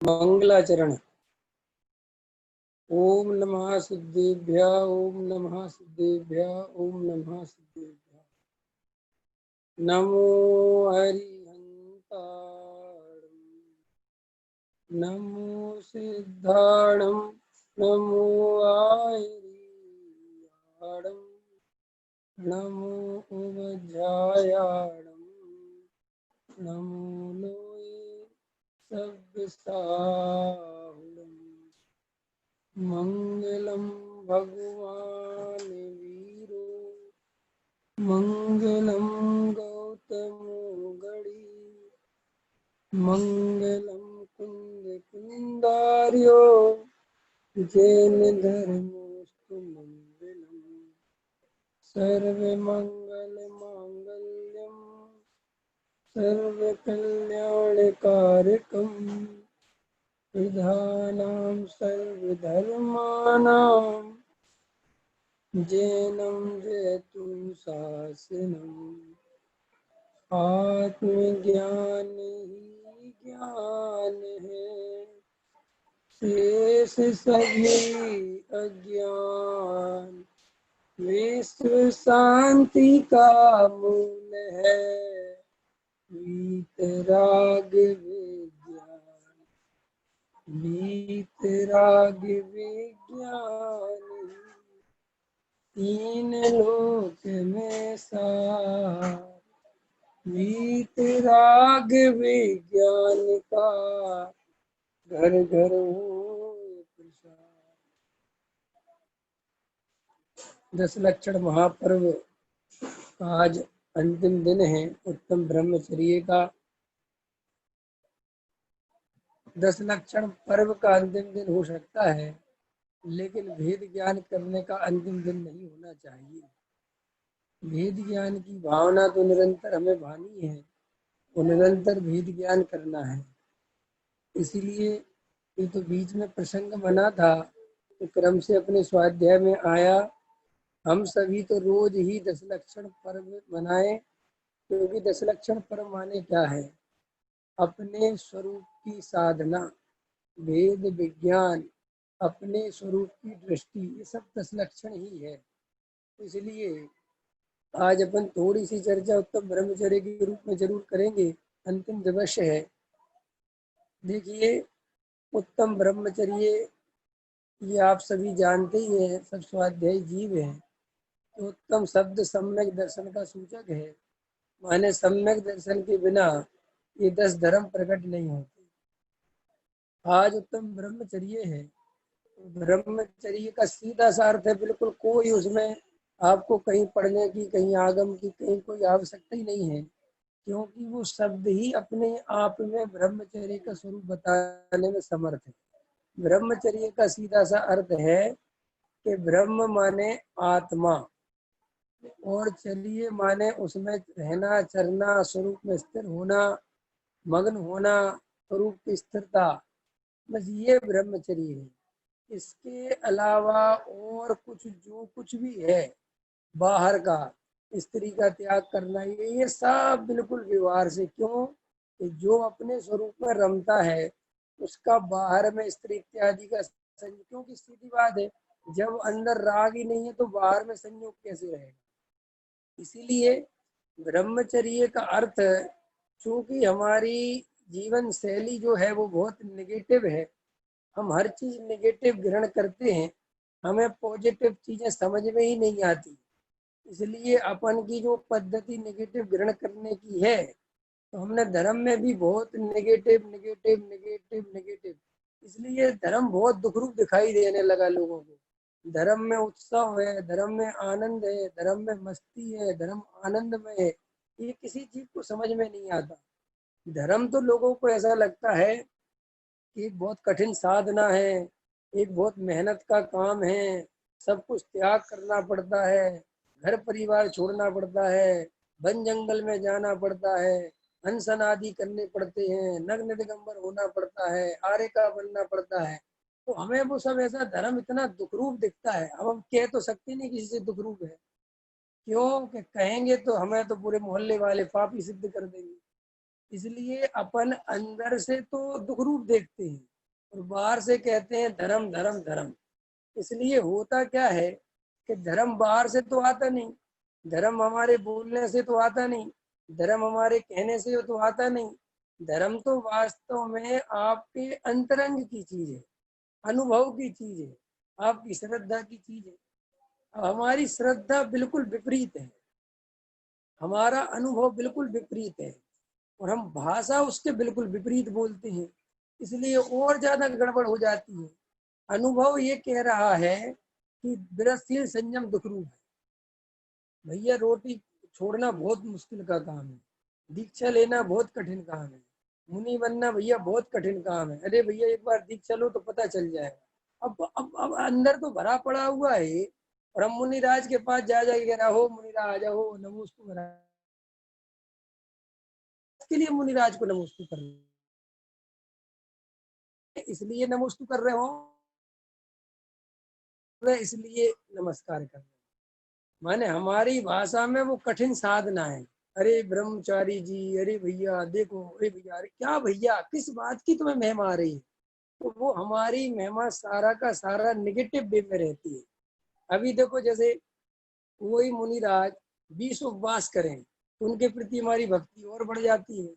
मंगलाचरण। ओम नमः सिद्धेभ्यः, ओम नमः सिद्धेभ्यः, ओम नमः सिद्धेभ्यः। नमो हरिहंताणं, नमो सिद्धाणं, नमो आयर्याणं, नमो उवज्रायाणं, नमो लोये सव्यसाहुलं। मंगलम भगवान वीरो, मंगलम गौतमो गणी, मंगलम कुंद कुंदार्यो, जैन धर्मोस्तु मंगलम। सर्व मंगल मांगल्यम, सर्व कल्याणकारकम, विधानां सर्वधर्माणां, जैनं जयतु शासनम्। आत्मज्ञान ही ज्ञान है, शेष सभी अज्ञान विश्व शांति का मूल है। वीतराग विज्ञान, वीतराग विज्ञान, तीन लोक में सार। वीतराग विज्ञान का घर घर होए प्रसार। 10 लक्षण महापर्व का आज अंतिम दिन है। उत्तम ब्रह्मचर्य का 10 लक्षण पर्व का अंतिम दिन हो सकता है, लेकिन भेद ज्ञान करने का अंतिम दिन नहीं होना चाहिए। भेद ज्ञान की भावना तो निरंतर हमें भानी है, वो निरंतर भेद ज्ञान करना है। इसीलिए ये तो बीच में प्रसंग बना था, तो क्रम से अपने स्वाध्याय में आया। हम सभी तो रोज ही 10 लक्षण पर्व मनाए, क्योंकि 10 लक्षण पर्व माने क्या है? अपने स्वरूप की साधना, भेद विज्ञान, अपने स्वरूप की दृष्टि, ये सब 10 लक्षण ही है। इसलिए आज अपन थोड़ी सी चर्चा उत्तम ब्रह्मचर्य के रूप में जरूर करेंगे। अंतिम दिवस है। देखिए, उत्तम ब्रह्मचर्य ये आप सभी जानते ही हैं, सब स्वाध्यायी जीव हैं। तो उत्तम शब्द सम्यक दर्शन का सूचक है, माने सम्यक दर्शन के बिना ये 10 धर्म प्रकट नहीं होते। आज उत्तम ब्रह्मचर्य है। ब्रह्मचर्य का सीधा सा अर्थ है, बिल्कुल कोई उसमें आपको कहीं पढ़ने की, कहीं आगम की, कहीं कोई आवश्यकता ही नहीं है, क्योंकि वो शब्द ही अपने आप में ब्रह्मचर्य का स्वरूप बताने में समर्थ है। ब्रह्मचर्य का सीधा सा अर्थ है कि ब्रह्म माने आत्मा, और चर्य माने उसमें रहना, चरना, स्वरूप में स्थिर होना, मग्न होना, स्वरूप की स्थिरता, बस ये ब्रह्मचर्य है। इसके अलावा और कुछ जो कुछ भी है बाहर का, स्त्री का त्याग करना, ये सब बिल्कुल व्यवहार से। क्यों कि जो अपने स्वरूप में रमता है उसका बाहर में स्त्री इत्यादि का संयोग, क्योंकि सीधी बात है, जब अंदर राग ही नहीं है तो बाहर में संयोग कैसे रहेगा? इसीलिए ब्रह्मचर्य का अर्थ, चूंकि हमारी जीवन शैली जो है वो बहुत निगेटिव है, हम हर चीज निगेटिव ग्रहण करते हैं, हमें पॉजिटिव चीजें समझ में ही नहीं आती। इसलिए अपन की जो पद्धति निगेटिव ग्रहण करने की है, तो हमने धर्म में भी बहुत निगेटिव निगेटिव निगेटिव निगेटिव, इसलिए धर्म बहुत दुख रूप दिखाई देने लगा लोगों को। धर्म में उत्सव है, धर्म में आनंद है, धर्म में मस्ती है, धर्म आनंदमय है, ये किसी चीज को समझ में नहीं आता। धर्म तो लोगों को ऐसा लगता है कि एक बहुत कठिन साधना है, एक बहुत मेहनत का काम है, सब कुछ त्याग करना पड़ता है, घर परिवार छोड़ना पड़ता है, वन जंगल में जाना पड़ता है, अनशन आदि करने पड़ते हैं, नग्न दिगंबर होना पड़ता है, आर्य का बनना पड़ता है। तो हमें वो सब ऐसा धर्म इतना दुखरूप दिखता है। अब हम कह तो सकते नहीं किसी से दुखरूप है, क्यों कि कहेंगे तो हमें तो पूरे मोहल्ले वाले पापी सिद्ध कर देंगे। इसलिए अपन अंदर से तो दुख रूप देखते हैं और बाहर से कहते हैं धर्म धर्म धर्म। इसलिए होता क्या है कि धर्म बाहर से तो आता नहीं, धर्म हमारे बोलने से तो आता नहीं, धर्म हमारे कहने से तो आता नहीं। धर्म तो वास्तव में आपके अंतरंग की चीज है, अनुभव की चीज है, आपकी श्रद्धा की चीज है। हमारी श्रद्धा बिल्कुल विपरीत है, हमारा अनुभव बिल्कुल विपरीत है और हम भाषा उसके बिल्कुल विपरीत बोलते हैं, इसलिए और ज्यादा गड़बड़ हो जाती है। अनुभव ये कह रहा है कि विरसशील संयम दुख रूप है। भैया रोटी छोड़ना बहुत मुश्किल का काम है, दीक्षा लेना बहुत कठिन काम है, मुनि बनना भैया बहुत कठिन काम है। अरे भैया एक बार दीक्षा लो तो पता चल जाएगा। अब अंदर तो भरा पड़ा हुआ है और हम मुनिराज के पास जा जाके कह रहा हो मुनिराज हो नमोस्तु महाराज, के लिए मुनिराज को नमोस्तु कर रहे, इसलिए नमोस्तु कर रहे हो, इसलिए नमस्कार कर रहे हो। माने हमारी भाषा में वो कठिन साधना है। अरे ब्रह्मचारी जी, अरे भैया देखो, अरे भैया, अरे क्या भैया, किस बात की तुम्हें महिमा आ रही है? तो वो हमारी महिमा सारा का सारा निगेटिव वे में रहती है। अभी देखो जैसे कोई मुनिराज 20 उपवास करें तो उनके प्रति हमारी भक्ति और बढ़ जाती है।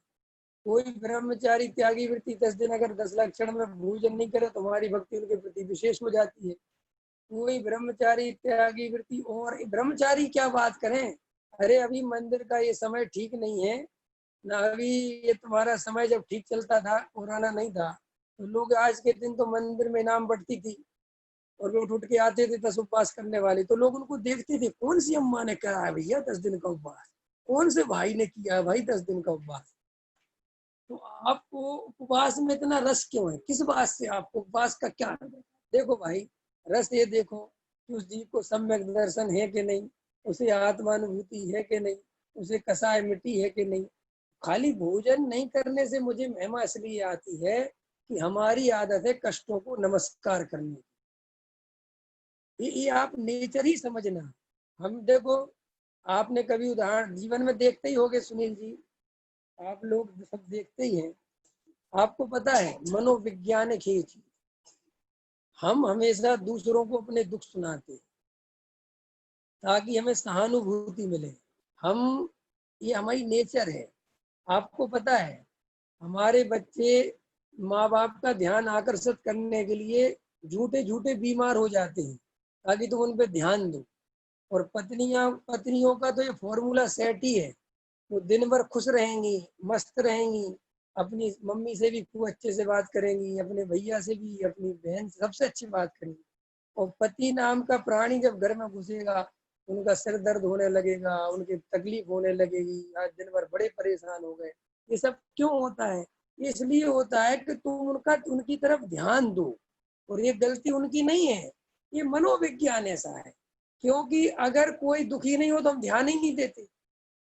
कोई ब्रह्मचारी त्यागी वृत्ति 10 दिन अगर 10 लक्षण में भोजन नहीं करे तो हमारी भक्ति उनके प्रति विशेष हो जाती है। कोई ब्रह्मचारी त्यागी वृत्ति, और ब्रह्मचारी क्या बात करें, अरे अभी मंदिर का ये समय ठीक नहीं है ना, अभी ये तुम्हारा समय जब ठीक चलता था, कोरोना नहीं था, तो लोग आज के दिन तो मंदिर में इनाम बढ़ती थी और वे उठ उठ के आते थे 10 उपवास करने वाले, तो लोग उनको देखते थे कौन सी अम्मा ने करा है भैया 10 दिन का उपवास, कौन से भाई ने किया है भाई 10 दिन का उपवास। तो आपको उपवास में इतना रस क्यों है, किस बात से आपको उपवास का क्या है? देखो भाई, रस ये देखो कि उस जीव को सम्यक दर्शन है कि नहीं, उसे आत्मानुभूति है कि नहीं, उसे कसाय मिट्टी है कि नहीं। खाली भोजन नहीं करने से मुझे महिमा इसलिए आती है कि हमारी आदत है कष्टों को नमस्कार करने की। ये आप नेचर ही समझना। हम देखो, आपने कभी उदाहरण जीवन में देखते ही होगे सुनील जी, आप लोग सब देखते ही हैं, आपको पता है मनोवैज्ञानिक ही चीज, हम हमेशा दूसरों को अपने दुख सुनाते हैं ताकि हमें सहानुभूति मिले। हम, ये हमारी नेचर है। आपको पता है हमारे बच्चे माँ बाप का ध्यान आकर्षित करने के लिए झूठे झूठे बीमार हो जाते हैं ताकि तुम उन पे ध्यान दो। और पत्नियों का तो ये फॉर्मूला सेट ही है, वो दिन भर खुश रहेंगी, मस्त रहेंगी, अपनी मम्मी से भी खूब अच्छे से बात करेंगी, अपने भैया से भी, अपनी बहन से सबसे अच्छी बात करेंगी। और पति नाम का प्राणी जब घर में घुसेगा, उनका सिर दर्द होने लगेगा, उनकी तकलीफ होने लगेगी, आज दिन भर बड़े परेशान हो गए। ये सब क्यों होता है? ये इसलिए होता है कि तुम उनकी तरफ ध्यान दो, और ये गलती उनकी नहीं है, ये मनोविज्ञान ऐसा है। क्योंकि अगर कोई दुखी नहीं हो तो हम ध्यान ही नहीं देते।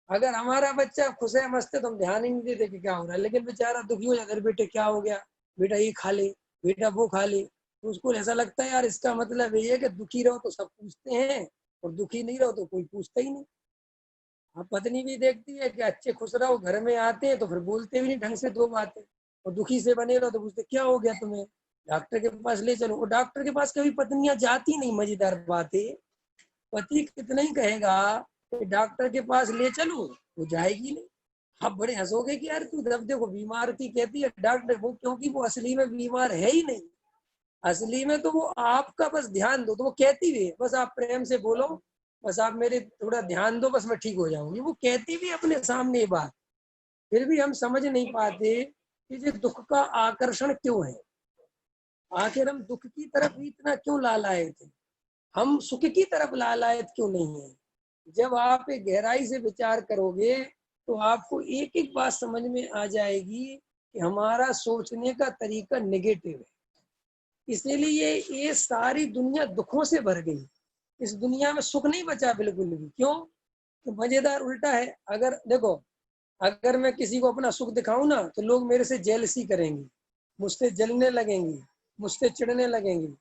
अगर हमारा बच्चा खुश है मस्त है तो हम ध्यान ही नहीं देते कि क्या हो रहा है, लेकिन बेचारा दुखी हो जाता है, बेटे क्या हो गया, बेटा ये खा ले, बेटा वो खा ले, तो उसको ऐसा लगता है यार इसका मतलब ये है कि दुखी रहो तो सब पूछते हैं और दुखी नहीं रहो तो कोई पूछता ही नहीं। हाँ, पत्नी भी देखती है कि अच्छे खुश रहो, घर में आते हैं तो फिर बोलते भी नहीं ढंग से दो बातें, और दुखी से बने रहो तो पूछते क्या हो गया तुम्हें, डॉक्टर के पास ले चलो। और डॉक्टर के पास कभी पत्नियां जाती नहीं, मजेदार बात है। पति कितना ही कहेगा कि डॉक्टर के पास ले चलो, वो जाएगी नहीं। आप बड़े हंसोगे कि यार तू जब देखो बीमार थी कहती है डॉक्टर, वो क्योंकि वो असली में बीमार है ही नहीं। असली में तो वो आपका बस ध्यान दो, तो वो कहती भी है बस आप प्रेम से बोलो, बस आप मेरे थोड़ा ध्यान दो, बस मैं ठीक हो जाऊंगी। वो कहती भी अपने सामने ये बात, फिर भी हम समझ नहीं पाते कि ये दुख का आकर्षण क्यों है। आखिर हम दुख की तरफ ही इतना क्यों लालायत थे, हम सुख की तरफ लालायत क्यों नहीं है? जब आप एक गहराई से विचार करोगे तो आपको एक एक बात समझ में आ जाएगी कि हमारा सोचने का तरीका नेगेटिव है। इसीलिए ये सारी दुनिया दुखों से भर गई, इस दुनिया में सुख नहीं बचा बिल्कुल भी। क्यों? तो मजेदार उल्टा है। अगर देखो, अगर मैं किसी को अपना सुख दिखाऊं ना तो लोग मेरे से जेलसी करेंगे, मुझसे जलने लगेंगे, मुझसे चिढ़ने लगेंगे।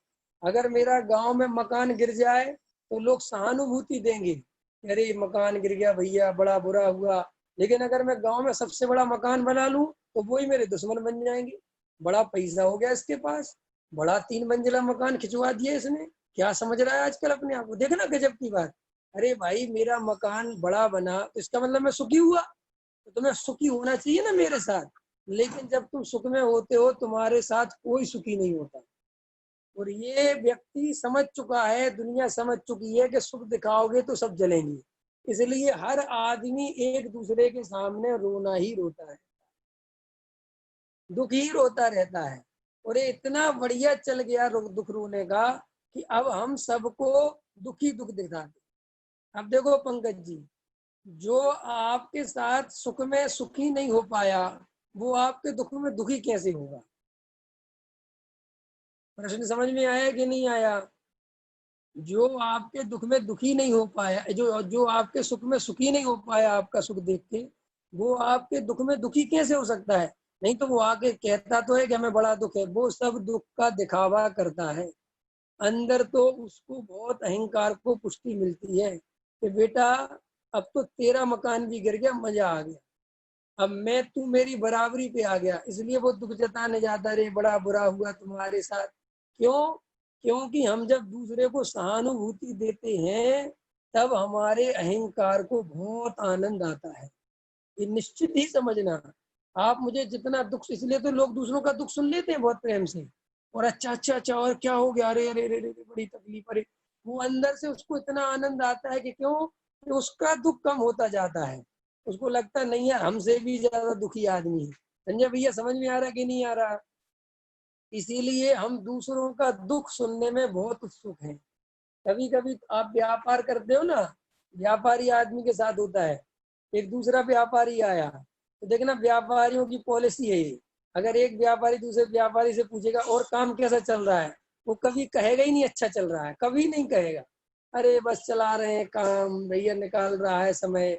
अगर मेरा गांव में मकान गिर जाए तो लोग सहानुभूति देंगे, अरे मकान गिर गया भैया बड़ा बुरा हुआ, लेकिन अगर मैं गांव में सबसे बड़ा मकान बना लूं तो वो ही मेरे दुश्मन बन जाएंगे। बड़ा पैसा हो गया इसके पास, बड़ा 3 मंजिला मकान खिंचवा दिया इसने, क्या समझ रहा है आजकल अपने आप को, देखना गजब की बात। अरे भाई मेरा मकान बड़ा बना तो इसका मतलब मैं सुखी हुआ, तो तुम्हें सुखी होना चाहिए ना मेरे साथ। लेकिन जब तुम सुख में होते हो तुम्हारे साथ कोई सुखी नहीं होता। और ये व्यक्ति समझ चुका है, दुनिया समझ चुकी है कि सुख दिखाओगे तो सब जलेंगे। इसलिए हर आदमी एक दूसरे के सामने रोना ही रोता है, दुख ही रोता रहता है। और ये इतना बढ़िया चल गया दुख रोने का कि अब हम सबको दुखी दुख दिखाते। अब देखो पंकज जी, जो आपके साथ सुख में सुखी नहीं हो पाया वो आपके दुख में दुखी कैसे होगा? प्रश्न समझ में आया कि नहीं आया? जो आपके दुख में दुखी नहीं हो पाया, जो जो आपके सुख में सुखी नहीं हो पाया आपका सुख देख के, वो आपके दुख में दुखी कैसे हो सकता है? नहीं तो वो आके कहता तो है कि हमें बड़ा दुख है, वो सब दुख का दिखावा करता है। अंदर तो उसको बहुत अहंकार को पुष्टि मिलती है कि बेटा अब तो तेरा मकान भी गिर गया, मजा आ गया, अब मैं तू मेरी बराबरी पे आ गया, इसलिए वो दुख जताने जाता, रे बड़ा बुरा हुआ तुम्हारे साथ। क्यों? क्योंकि हम जब दूसरे को सहानुभूति देते हैं तब हमारे अहंकार को बहुत आनंद आता है। ये निश्चित ही समझना। आप मुझे जितना दुख, इसलिए तो लोग दूसरों का दुख सुन लेते हैं बहुत प्रेम से, और अच्छा अच्छा अच्छा और क्या हो गया, अरे अरे अरे अरे बड़ी तकलीफ, अरे वो अंदर से उसको इतना आनंद आता है कि क्यों, कि उसका दुख कम होता जाता है। उसको लगता नहीं है हमसे भी ज्यादा दुखी आदमी है। संजय भैया समझ में आ रहा कि नहीं आ रहा? इसीलिए हम दूसरों का दुख सुनने में बहुत उत्सुक हैं। कभी कभी आप व्यापार करते हो ना, व्यापारी आदमी के साथ होता है, एक दूसरा व्यापारी आया तो देखना व्यापारियों की पॉलिसी है ये, अगर एक व्यापारी दूसरे व्यापारी से पूछेगा और काम कैसा चल रहा है, वो कभी कहेगा ही नहीं अच्छा चल रहा है, कभी नहीं कहेगा। अरे बस चला रहे हैं काम, भैया निकाल रहा है समय,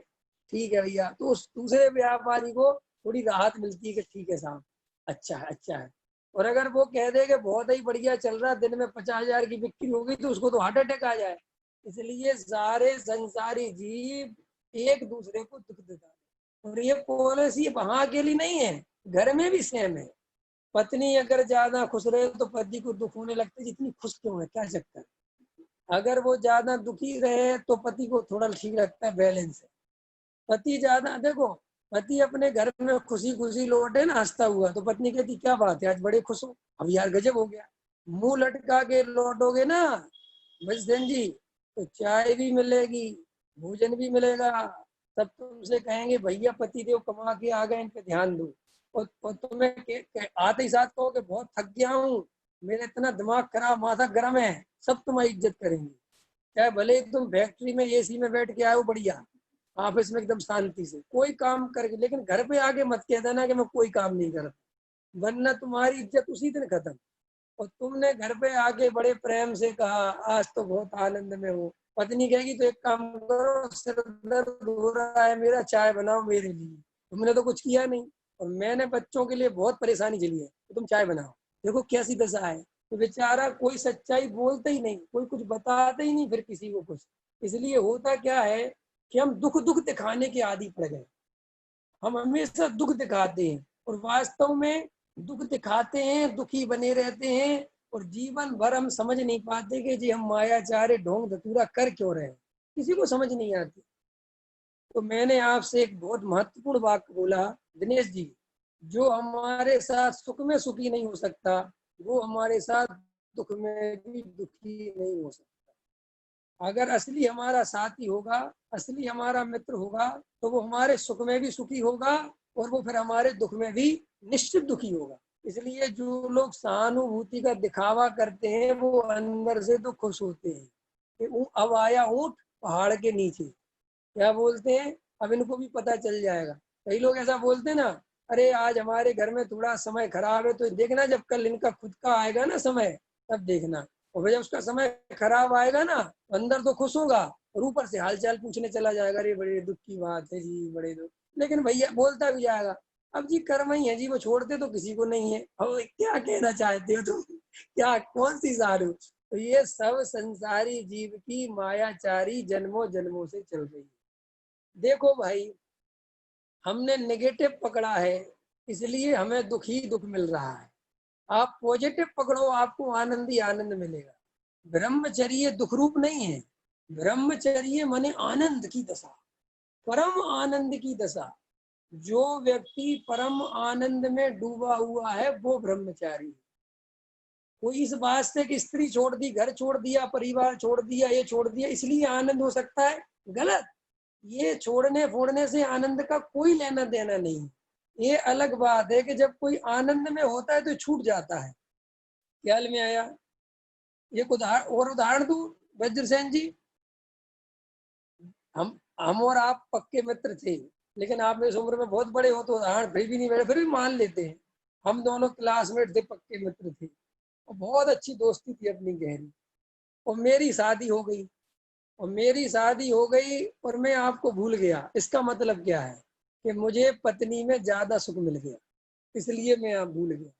ठीक है भैया, तो उस दूसरे व्यापारी को थोड़ी राहत मिलती है कि ठीक है साहब, अच्छा है अच्छा है। और अगर वो कह दे कि बहुत ही बढ़िया चल रहा है, दिन में 50,000 की बिक्री होगी, तो उसको तो हार्ट अटैक आ जाए। इसलिए सारे संसारी जीव एक दूसरे को दुख देता है। और ये पॉलिसी वहां के लिए नहीं है, घर में भी सेम है। पत्नी अगर ज्यादा खुश रहे तो पति को दुख होने लगता है, जितनी खुश क्यों है, क्या चक्कर। अगर वो ज्यादा दुखी रहे तो पति को थोड़ा ठीक लगता है, बैलेंस है। पति ज्यादा देखो, पति अपने घर में खुशी खुशी लौटे ना हंसता हुआ, तो पत्नी कहती क्या बात है आज बड़े खुश हो, अब यार गजब हो गया। मुंह लटका के लौटोगे ना बजदन जी, तो चाय भी मिलेगी, भोजन भी मिलेगा, तब तुमसे कहेंगे भैया पति देव कमा के आ गए, इन पे ध्यान दो। और तुम्हें आते ही साथ कहो कि बहुत थक गया हूँ, मेरा इतना दिमाग खराब, माथा गर्म है, सब तुम्हारी इज्जत करेंगे। चाहे भले तुम फैक्ट्री में एसी में बैठ के आए हो बढ़िया, ऑफिस में एकदम शांति से कोई काम करके, लेकिन घर पे आके मत कह देना कि मैं कोई काम नहीं करता, वरना तुम्हारी इज्जत उसी दिन खत्म। और तुमने घर पे आके बड़े प्रेम से कहा आज तो बहुत आनंद में हो, पत्नी कहेगी तो एक काम करो, सिर दर्द हो रहा है मेरा, चाय बनाओ मेरे लिए, तुमने तो कुछ किया नहीं, और मैंने बच्चों के लिए बहुत परेशानी झेली है, तो तुम चाय बनाओ। देखो कैसी दशा है। तो बेचारा कोई सच्चाई बोलते ही नहीं, कोई कुछ बताते ही नहीं फिर किसी को कुछ। इसलिए होता क्या है कि हम दुख दुख दिखाने के आदी पड़ गए। हम हमेशा दुख दिखाते हैं और वास्तव में दुख दिखाते हैं, दुखी बने रहते हैं, और जीवन भर हम समझ नहीं पाते कि जी हम मायाचार्य ढोंग धतूरा कर क्यों रहे हैं, किसी को समझ नहीं आती। तो मैंने आपसे एक बहुत महत्वपूर्ण बात बोला दिनेश जी, जो हमारे साथ सुख में सुखी नहीं हो सकता वो हमारे साथ दुख में भी दुखी नहीं हो सकता। अगर असली हमारा साथी होगा, असली हमारा मित्र होगा, तो वो हमारे सुख में भी सुखी होगा और वो फिर हमारे दुख में भी निश्चित दुखी होगा। इसलिए जो लोग सहानुभूति का दिखावा करते हैं वो अंदर से तो खुश होते हैं कि अब आया ऊंट पहाड़ के नीचे, क्या बोलते हैं, अब इनको भी पता चल जाएगा। कई लोग ऐसा बोलते हैं ना, अरे आज हमारे घर में थोड़ा समय खराब है, तो देखना जब कल इनका खुद का आएगा ना समय, तब देखना। और जब उसका समय खराब आएगा ना, अंदर तो खुश होगा और ऊपर से हालचाल पूछने चला जाएगा, अरे बड़े दुख की बात है जी, बड़े दुख। लेकिन भैया बोलता भी जाएगा अब जी कर्म ही है जी, वो छोड़ते तो किसी को नहीं है। अब क्या कहना चाहते हो तुम, क्या कौन सी सारू। तो ये सब संसारी जीव की मायाचारी जन्मों जन्मों से चल रही है। देखो भाई, हमने नेगेटिव पकड़ा है, इसलिए हमें दुख ही दुख मिल रहा है। आप पॉजिटिव पकड़ो, आपको आनंद ही आनंद मिलेगा। ब्रह्मचर्य दुख रूप नहीं है, ब्रह्मचर्य माने आनंद की दशा, परम आनंद की दशा। जो व्यक्ति परम आनंद में डूबा हुआ है वो ब्रह्मचारी है। कोई इस बात से कि स्त्री छोड़ दी, घर छोड़ दिया, परिवार छोड़ दिया, ये छोड़ दिया, इसलिए आनंद हो सकता है, गलत। ये छोड़ने फोड़ने से आनंद का कोई लेना देना नहीं। ये अलग बात है कि जब कोई आनंद में होता है तो छूट जाता है। ख्याल में आया? एक उदाहरण दूं वज्रसेन जी। हम और आप पक्के मित्र थे, लेकिन आप इस उम्र में बहुत बड़े हो तो उदाहरण फिर भी नहीं बैठे, फिर भी मान लेते हैं। हम दोनों क्लासमेट थे, पक्के मित्र थे, और बहुत अच्छी दोस्ती थी अपनी गहरी। और मेरी शादी हो गई, और मैं आपको भूल गया। इसका मतलब क्या है कि मुझे पत्नी में ज्यादा सुख मिल गया, इसलिए मैं आप भूल गया।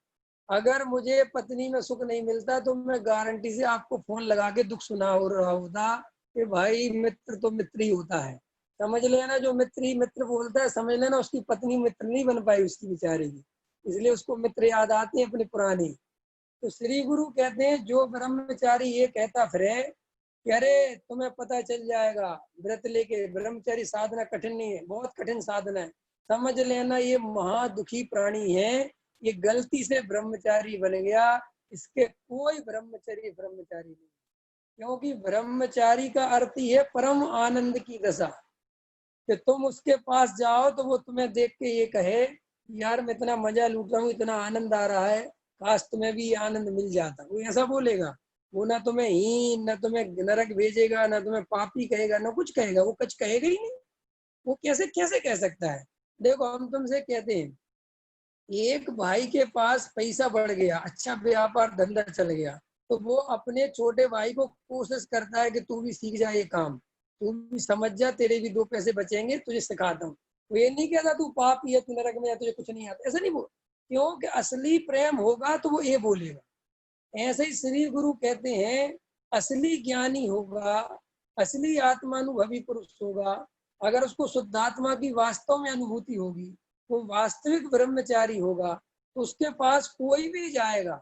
अगर मुझे पत्नी में सुख नहीं मिलता तो मैं गारंटी से आपको फोन लगा के दुख सुना हो रहा होता कि भाई मित्र तो मित्र ही होता है। समझ लेना, जो मित्र ही मित्र बोलता है, समझ लेना उसकी पत्नी मित्र नहीं बन पाई उसकी बेचारे की, इसलिए उसको मित्र याद आते हैं अपने पुराने। तो श्री गुरु कहते हैं जो ब्रह्मचारी ये कहता फिरे कि अरे तुम्हें पता चल जाएगा व्रत लेके, ब्रह्मचारी साधना कठिन नहीं है, बहुत कठिन साधना है, समझ लेना ये महादुखी प्राणी है, ये गलती से ब्रह्मचारी बन गया, इसके कोई ब्रह्मचारी नहीं। क्योंकि ब्रह्मचारी का अर्थ ही है परम आनंद की दशा, कि तुम उसके पास जाओ तो वो तुम्हें देख के ये कहे यार मैं इतना मजा लूट रहा हूँ, इतना आनंद आ रहा है, काश तुम्हें भी ये आनंद मिल जाता। वो ऐसा बोलेगा? वो ना तुम्हें हीन, ना तुम्हें नरक भेजेगा, ना तुम्हें पापी कहेगा, ना कुछ कहेगा, वो कुछ कहेगा ही नहीं। वो कैसे कैसे कह सकता है? देखो हम तुमसे कहते हैं, एक भाई के पास पैसा बढ़ गया, अच्छा व्यापार धंधा चल गया, तो वो अपने छोटे भाई को कोशिश करता है कि तू भी सीख जा ये काम, तू भी समझ जा, तेरे भी दो पैसे बचेंगे, तुझे सिखाता हूँ। वो ये नहीं कहता तू पापी है, तू नरक में, या तुझे कुछ नहीं आता, ऐसा नहीं बोल। क्योंकि असली प्रेम होगा तो वो ये बोलेगा। ऐसे ही श्री गुरु कहते हैं, असली ज्ञानी होगा, असली आत्मानुभवी पुरुष होगा, अगर उसको शुद्धात्मा की वास्तव में अनुभूति होगी, वो वास्तविक ब्रह्मचारी होगा, तो उसके पास कोई भी जाएगा,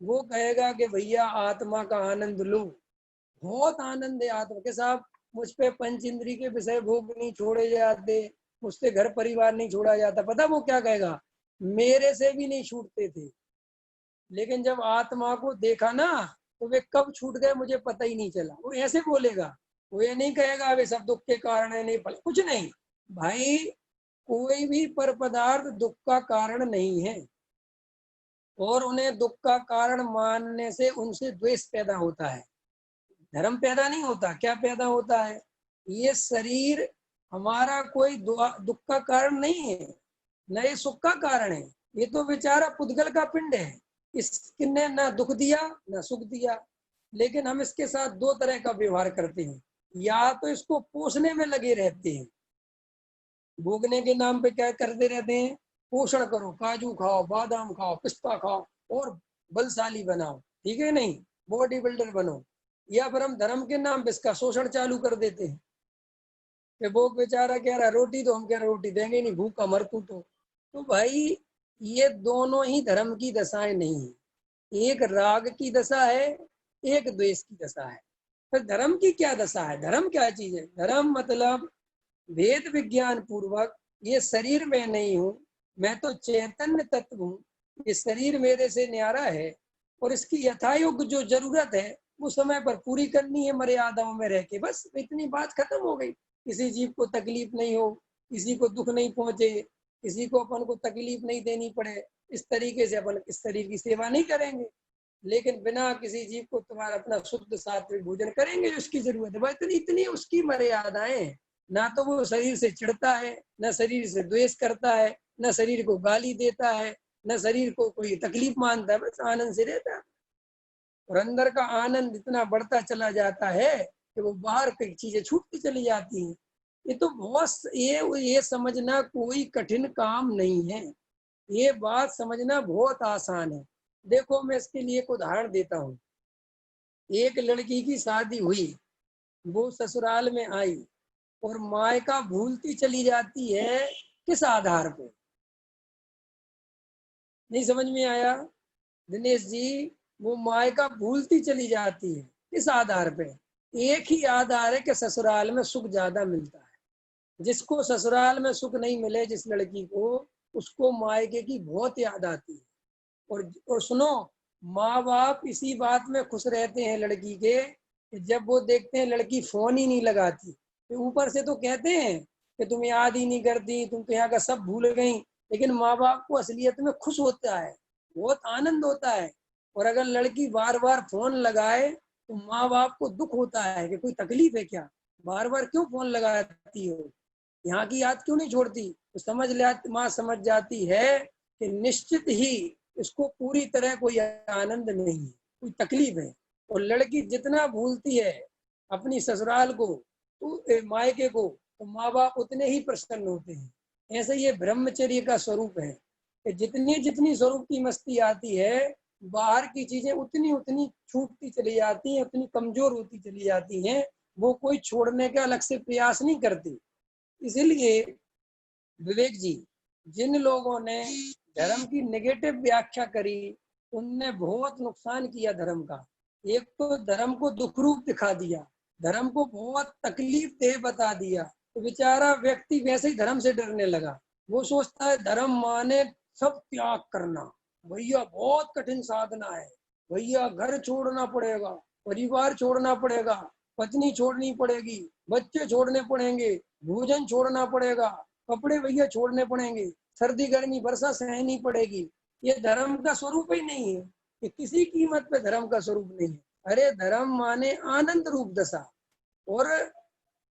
वो कहेगा कि भैया आत्मा का आनंद लो, बहुत आनंद है आत्मा के साथ। मुझ पे पंच इंद्री के विषय भोग नहीं छोड़े जाते, मुझसे घर परिवार नहीं छोड़ा जाता। पता वो क्या कहेगा? मेरे से भी नहीं छूटते थे, लेकिन जब आत्मा को देखा ना तो वे कब छूट गए मुझे पता ही नहीं चला। वो ऐसे बोलेगा, वो ये नहीं कहेगा वे सब दुख के कारण है, नहीं कुछ नहीं। भाई कोई भी पर पदार्थ दुख का कारण नहीं है, और उन्हें दुख का कारण मानने से उनसे द्वेष पैदा होता है, धर्म पैदा नहीं होता। क्या पैदा होता है? ये शरीर हमारा कोई दुख का कारण नहीं है, न ये सुख का कारण है। ये तो बेचारा पुद्गल का पिंड है, इसने ना दुख दिया ना सुख दिया, लेकिन हम इसके साथ दो तरह का व्यवहार करते हैं। या तो इसको पोषने में लगे रहते हैं, भोगने के नाम पे क्या करते रहते हैं, पोषण करो, काजू खाओ, बादाम खाओ, पिस्ता खाओ, और बलशाली बनाओ, ठीक है नहीं, बॉडी बिल्डर बनो। या फिर हम धर्म के नाम पे इसका शोषण चालू कर देते हैं कि वो बेचारा कह रहा रोटी, तो हम कह रहे रोटी देंगे नहीं, भूखा मर तू तो भाई ये दोनों ही धर्म की दशाएं नहीं है। एक राग की दशा है, एक द्वेष की दशा है। फिर धर्म की क्या दशा है? धर्म क्या चीज है? धर्म मतलब वेद विज्ञान पूर्वक ये शरीर में नहीं हूँ, मैं तो चैतन्य तत्व हूँ, ये शरीर मेरे से न्यारा है, और इसकी यथायोग्य जो जरूरत है वो समय पर पूरी करनी है, मर्यादाओं में रह के, बस इतनी बात खत्म हो गई। किसी जीव को तकलीफ नहीं हो, किसी को दुख नहीं पहुंचे, किसी को अपन को तकलीफ नहीं देनी पड़े, इस तरीके से अपन इस शरीर की सेवा नहीं करेंगे, लेकिन बिना किसी जीव को तुम्हारा अपना शुद्ध सात्विक भोजन करेंगे जो उसकी जरूरत है, बस इतनी उसकी मर्यादाएं। ना तो वो शरीर से चिढ़ता है, न शरीर से द्वेष करता है, न शरीर को गाली देता है, न शरीर को कोई तकलीफ मानता है, बस आनंद से रहता है। और अंदर का आनंद इतना बढ़ता चला जाता है कि वो बाहर की चीजें छूटती चली जाती हैं। ये तो बहुत ये समझना कोई कठिन काम नहीं है, ये बात समझना बहुत आसान है। देखो मैं इसके लिए एक उदाहरण देता हूँ। एक लड़की की शादी हुई, वो ससुराल में आई, और मायका भूलती चली जाती है किस आधार पे? नहीं समझ में आया दिनेश जी? वो मायका भूलती चली जाती है, किस आधार पे? एक ही आधार है कि ससुराल में सुख ज्यादा मिलता है। जिसको ससुराल में सुख नहीं मिले, जिस लड़की को, उसको मायके की बहुत याद आती है। और सुनो, माँ बाप इसी बात में खुश रहते हैं लड़की के कि जब वो देखते हैं लड़की फोन ही नहीं लगाती, तो ऊपर से तो कहते हैं कि तुम याद ही नहीं करती, तुम तो यहाँ का सब भूल गई, लेकिन माँ बाप को असलियत में खुश होता है, बहुत आनंद होता है। और अगर लड़की बार बार फोन लगाए तो माँ बाप को दुख होता है कि कोई तकलीफ है क्या, बार बार क्यों फोन लगाती हो, यहाँ की याद क्यों नहीं छोड़ती? तो माँ समझ जाती है कि निश्चित ही इसको पूरी तरह कोई आनंद नहीं है, कोई तकलीफ है। और लड़की जितना भूलती है अपनी ससुराल को, तो मायके को, तो माँ बाप उतने ही प्रसन्न होते हैं। ऐसे ये ब्रह्मचर्य का स्वरूप है कि जितनी जितनी स्वरूप की मस्ती आती है, बाहर की चीजें उतनी उतनी छूटती चली जाती हैं, उतनी कमजोर होती चली जाती हैं। वो कोई छोड़ने का अलग से प्रयास नहीं करती। इसीलिए विवेक जी, जिन लोगों ने धर्म की नेगेटिव व्याख्या करी, उनने बहुत नुकसान किया धर्म का। एक तो धर्म को दुख रूप दिखा दिया, धर्म को बहुत तकलीफ दे बता दिया, तो बेचारा व्यक्ति वैसे ही धर्म से डरने लगा। वो सोचता है धर्म माने सब त्याग करना, भैया बहुत कठिन साधना है, भैया घर छोड़ना पड़ेगा, परिवार छोड़ना पड़ेगा, पत्नी छोड़नी पड़ेगी, बच्चे छोड़ने पड़ेंगे, भोजन छोड़ना पड़ेगा, कपड़े भैया छोड़ने पड़ेंगे, सर्दी गर्मी वर्षा सहनी पड़ेगी। ये धर्म का स्वरूप ही नहीं है, ये किसी कीमत पे धर्म का स्वरूप नहीं है। अरे धर्म माने आनंद रूप दशा। और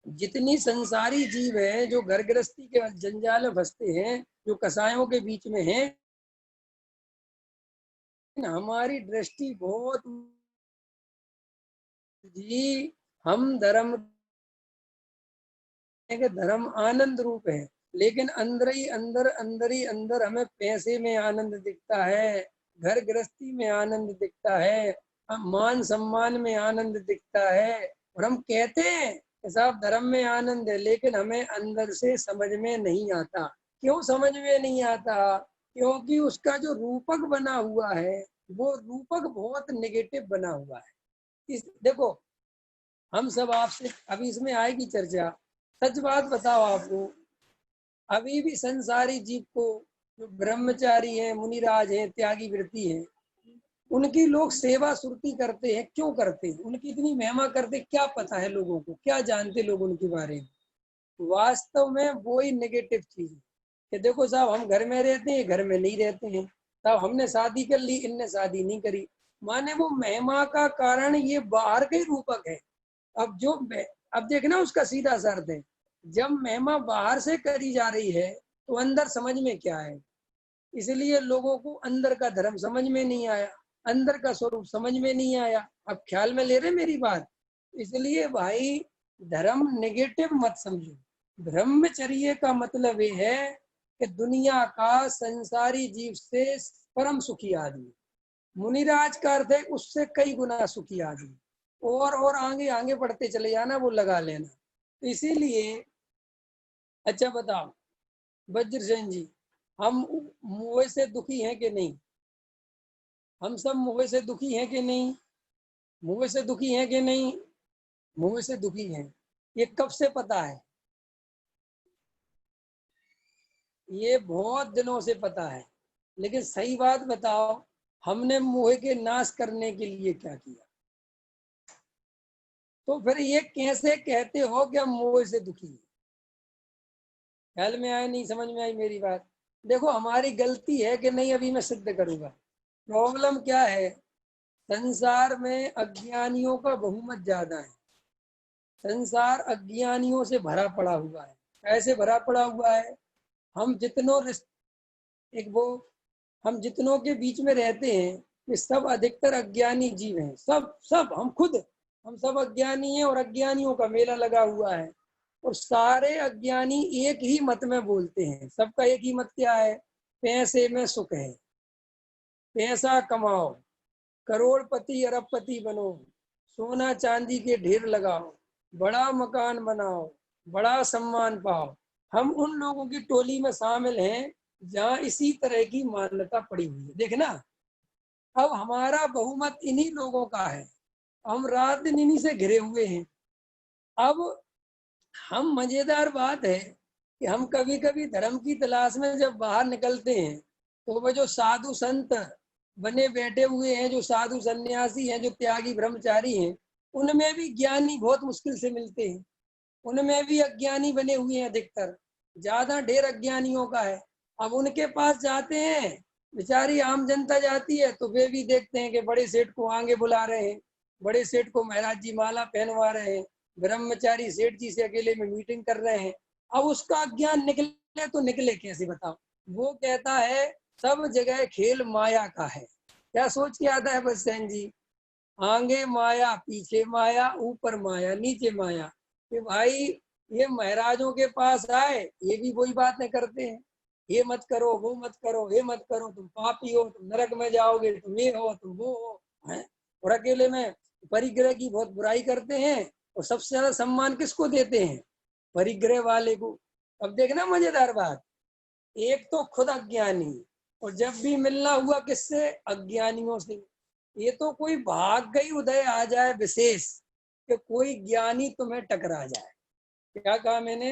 जितनी संसारी जीव है जो घर गृहस्थी के जंजाल में फंसते हैं, जो कसायों के बीच में हैं, हमारी दृष्टि बहुत जी, हम धर्म के धर्म आनंद रूप है, लेकिन अंदर ही अंदर हमें पैसे में आनंद दिखता है, घर गृहस्थी में आनंद दिखता है, मान सम्मान में आनंद दिखता है। और हम कहते हैं कि साहब धर्म में आनंद है, लेकिन हमें अंदर से समझ में नहीं आता। क्यों समझ में नहीं आता? क्योंकि उसका जो रूपक बना हुआ है, वो रूपक बहुत नेगेटिव बना हुआ है। देखो, हम सब आपसे अभी इसमें आएगी चर्चा। सच बात बताओ आपको, अभी भी संसारी जीव को, जो ब्रह्मचारी हैं, मुनिराज हैं, त्यागी वृत्ति है, उनकी लोग सेवा सुरती करते हैं। क्यों करते हैं? उनकी इतनी महिमा करते, क्या पता है लोगों को, क्या जानते लोग उनके बारे में? वास्तव में वो ही नेगेटिव चीज है कि देखो साहब, हम घर में रहते हैं, घर में नहीं रहते हैं साहब, हमने शादी कर ली, इनने शादी नहीं करी, माने वो महिमा का कारण ये बाहर के रूपक है। अब जो अब देखना उसका सीधा सा अर्थ है, जब महिमा बाहर से करी जा रही है तो अंदर समझ में क्या है? इसलिए लोगों को अंदर का धर्म समझ में नहीं आया, अंदर का स्वरूप समझ में नहीं आया। अब ख्याल में ले रहे मेरी बात? इसलिए भाई, धर्म नेगेटिव मत समझो। ब्रह्मचर्य का मतलब ये है कि दुनिया का संसारी जीव से परम सुखी आदमी, मुनिराज का अर्थ है उससे कई गुना सुखी आदमी। और आगे आगे बढ़ते चले जाना, वो लगा लेना। तो इसीलिए, अच्छा बताओ वज्रसेन जी, हम मोह से दुखी हैं कि नहीं? हम सब मोह से दुखी हैं कि नहीं? मोह से दुखी हैं कि नहीं? मोह से दुखी हैं। ये कब से पता है? ये बहुत दिनों से पता है। लेकिन सही बात बताओ, हमने मोह के नाश करने के लिए क्या किया? तो फिर ये कैसे कहते हो कि हम मोह से दुखी हैं? ख्याल में आया? नहीं समझ में आई मेरी बात? देखो, हमारी गलती है कि नहीं, अभी मैं सिद्ध करूंगा। प्रॉब्लम क्या है? संसार में अज्ञानियों का बहुमत ज्यादा है। संसार अज्ञानियों से भरा पड़ा हुआ है। कैसे भरा पड़ा हुआ है? हम जितनों एक वो हम जितनों के बीच में रहते हैं, ये सब अधिकतर अज्ञानी जीव हैं। सब सब हम खुद, हम सब अज्ञानी हैं और अज्ञानियों का मेला लगा हुआ है। और सारे अज्ञानी एक ही मत में बोलते हैं। सबका एक ही मत क्या है? पैसे में सुख है, पैसा कमाओ, करोड़पति अरबपति बनो, सोना चांदी के ढेर लगाओ, बड़ा मकान बनाओ, बड़ा सम्मान पाओ। हम उन लोगों की टोली में शामिल हैं जहाँ इसी तरह की मान्यता पड़ी हुई है। देखना, अब हमारा बहुमत इन्हीं लोगों का है, हम रात दिन इन्हीं से घिरे हुए हैं। अब हम, मजेदार बात है कि हम कभी कभी धर्म की तलाश में जब बाहर निकलते हैं तो वह जो साधु संत बने बैठे हुए हैं, जो साधु सन्यासी हैं, जो त्यागी ब्रह्मचारी हैं, उनमें भी ज्ञानी बहुत मुश्किल से मिलते हैं। उनमें भी अज्ञानी बने हुए हैं, अधिकतर ज्यादा ढेर अज्ञानियों का है। अब उनके पास जाते हैं, बेचारी आम जनता जाती है तो वे भी देखते हैं कि बड़े सेठ को आगे बुला रहे हैं, बड़े सेठ को महाराज जी माला पहनवा रहे हैं, ब्रह्मचारी सेठ जी से अकेले में मीटिंग कर रहे हैं। अब उसका अज्ञान निकले तो निकले कैसे, बताओ। वो कहता है सब जगह खेल माया का है। क्या सोच के आता है बच्चन जी? आगे माया, पीछे माया, ऊपर माया, नीचे माया। कि भाई ये महाराजों के पास आए, ये भी वही बातें करते हैं, ये मत करो, वो मत करो, ये मत करो, तुम पापी हो, तुम नरक में जाओगे, तुम ये हो, तुम वो हो, है? और अकेले में परिग्रह की बहुत बुराई करते हैं। और सबसे ज्यादा सम्मान किसको देते हैं? परिग्रह वाले को। अब देखना मजेदार बात, एक तो खुद अज्ञानी, और जब भी मिलना हुआ किससे? अज्ञानियों से। ये तो कोई भाग गई उदय आ जाए विशेष, कि कोई ज्ञानी तुम्हें टकरा जाए। क्या कहा मैंने?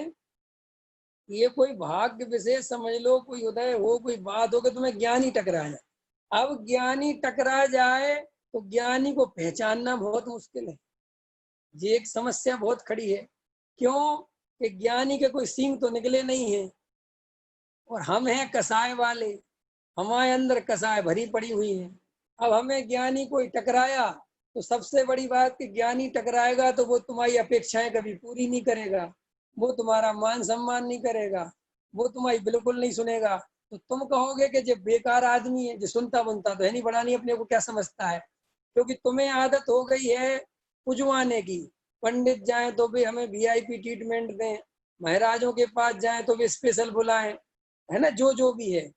ये कोई भाग्य विशेष समझ लो, कोई उदय हो, कोई बात हो कि तुम्हें ज्ञानी टकरा जाए। अब ज्ञानी टकरा जाए तो ज्ञानी को पहचानना बहुत मुश्किल है। ये एक समस्या बहुत खड़ी है। क्यों? कि ज्ञानी के कोई सींग तो निकले नहीं है, और हम हैं कसाय वाले, हमारे अंदर कसाय भरी पड़ी हुई है। अब हमें ज्ञानी कोई टकराया तो सबसे बड़ी बात कि ज्ञानी टकराएगा तो वो तुम्हारी अपेक्षाएं कभी पूरी नहीं करेगा, वो तुम्हारा मान सम्मान नहीं करेगा, वो तुम्हारी बिल्कुल नहीं सुनेगा। तो तुम कहोगे कि जो बेकार आदमी है, जो सुनता बुनता तो है नहीं, बड़ा नहीं अपने को क्या समझता है। क्योंकि तुम्हें आदत हो गई है पुजवाने की। पंडित जाए तो भी हमें वीआईपी ट्रीटमेंट दें, महाराजों के पास जाए तो भी स्पेशल बुलाएं, है ना, जो जो भी है,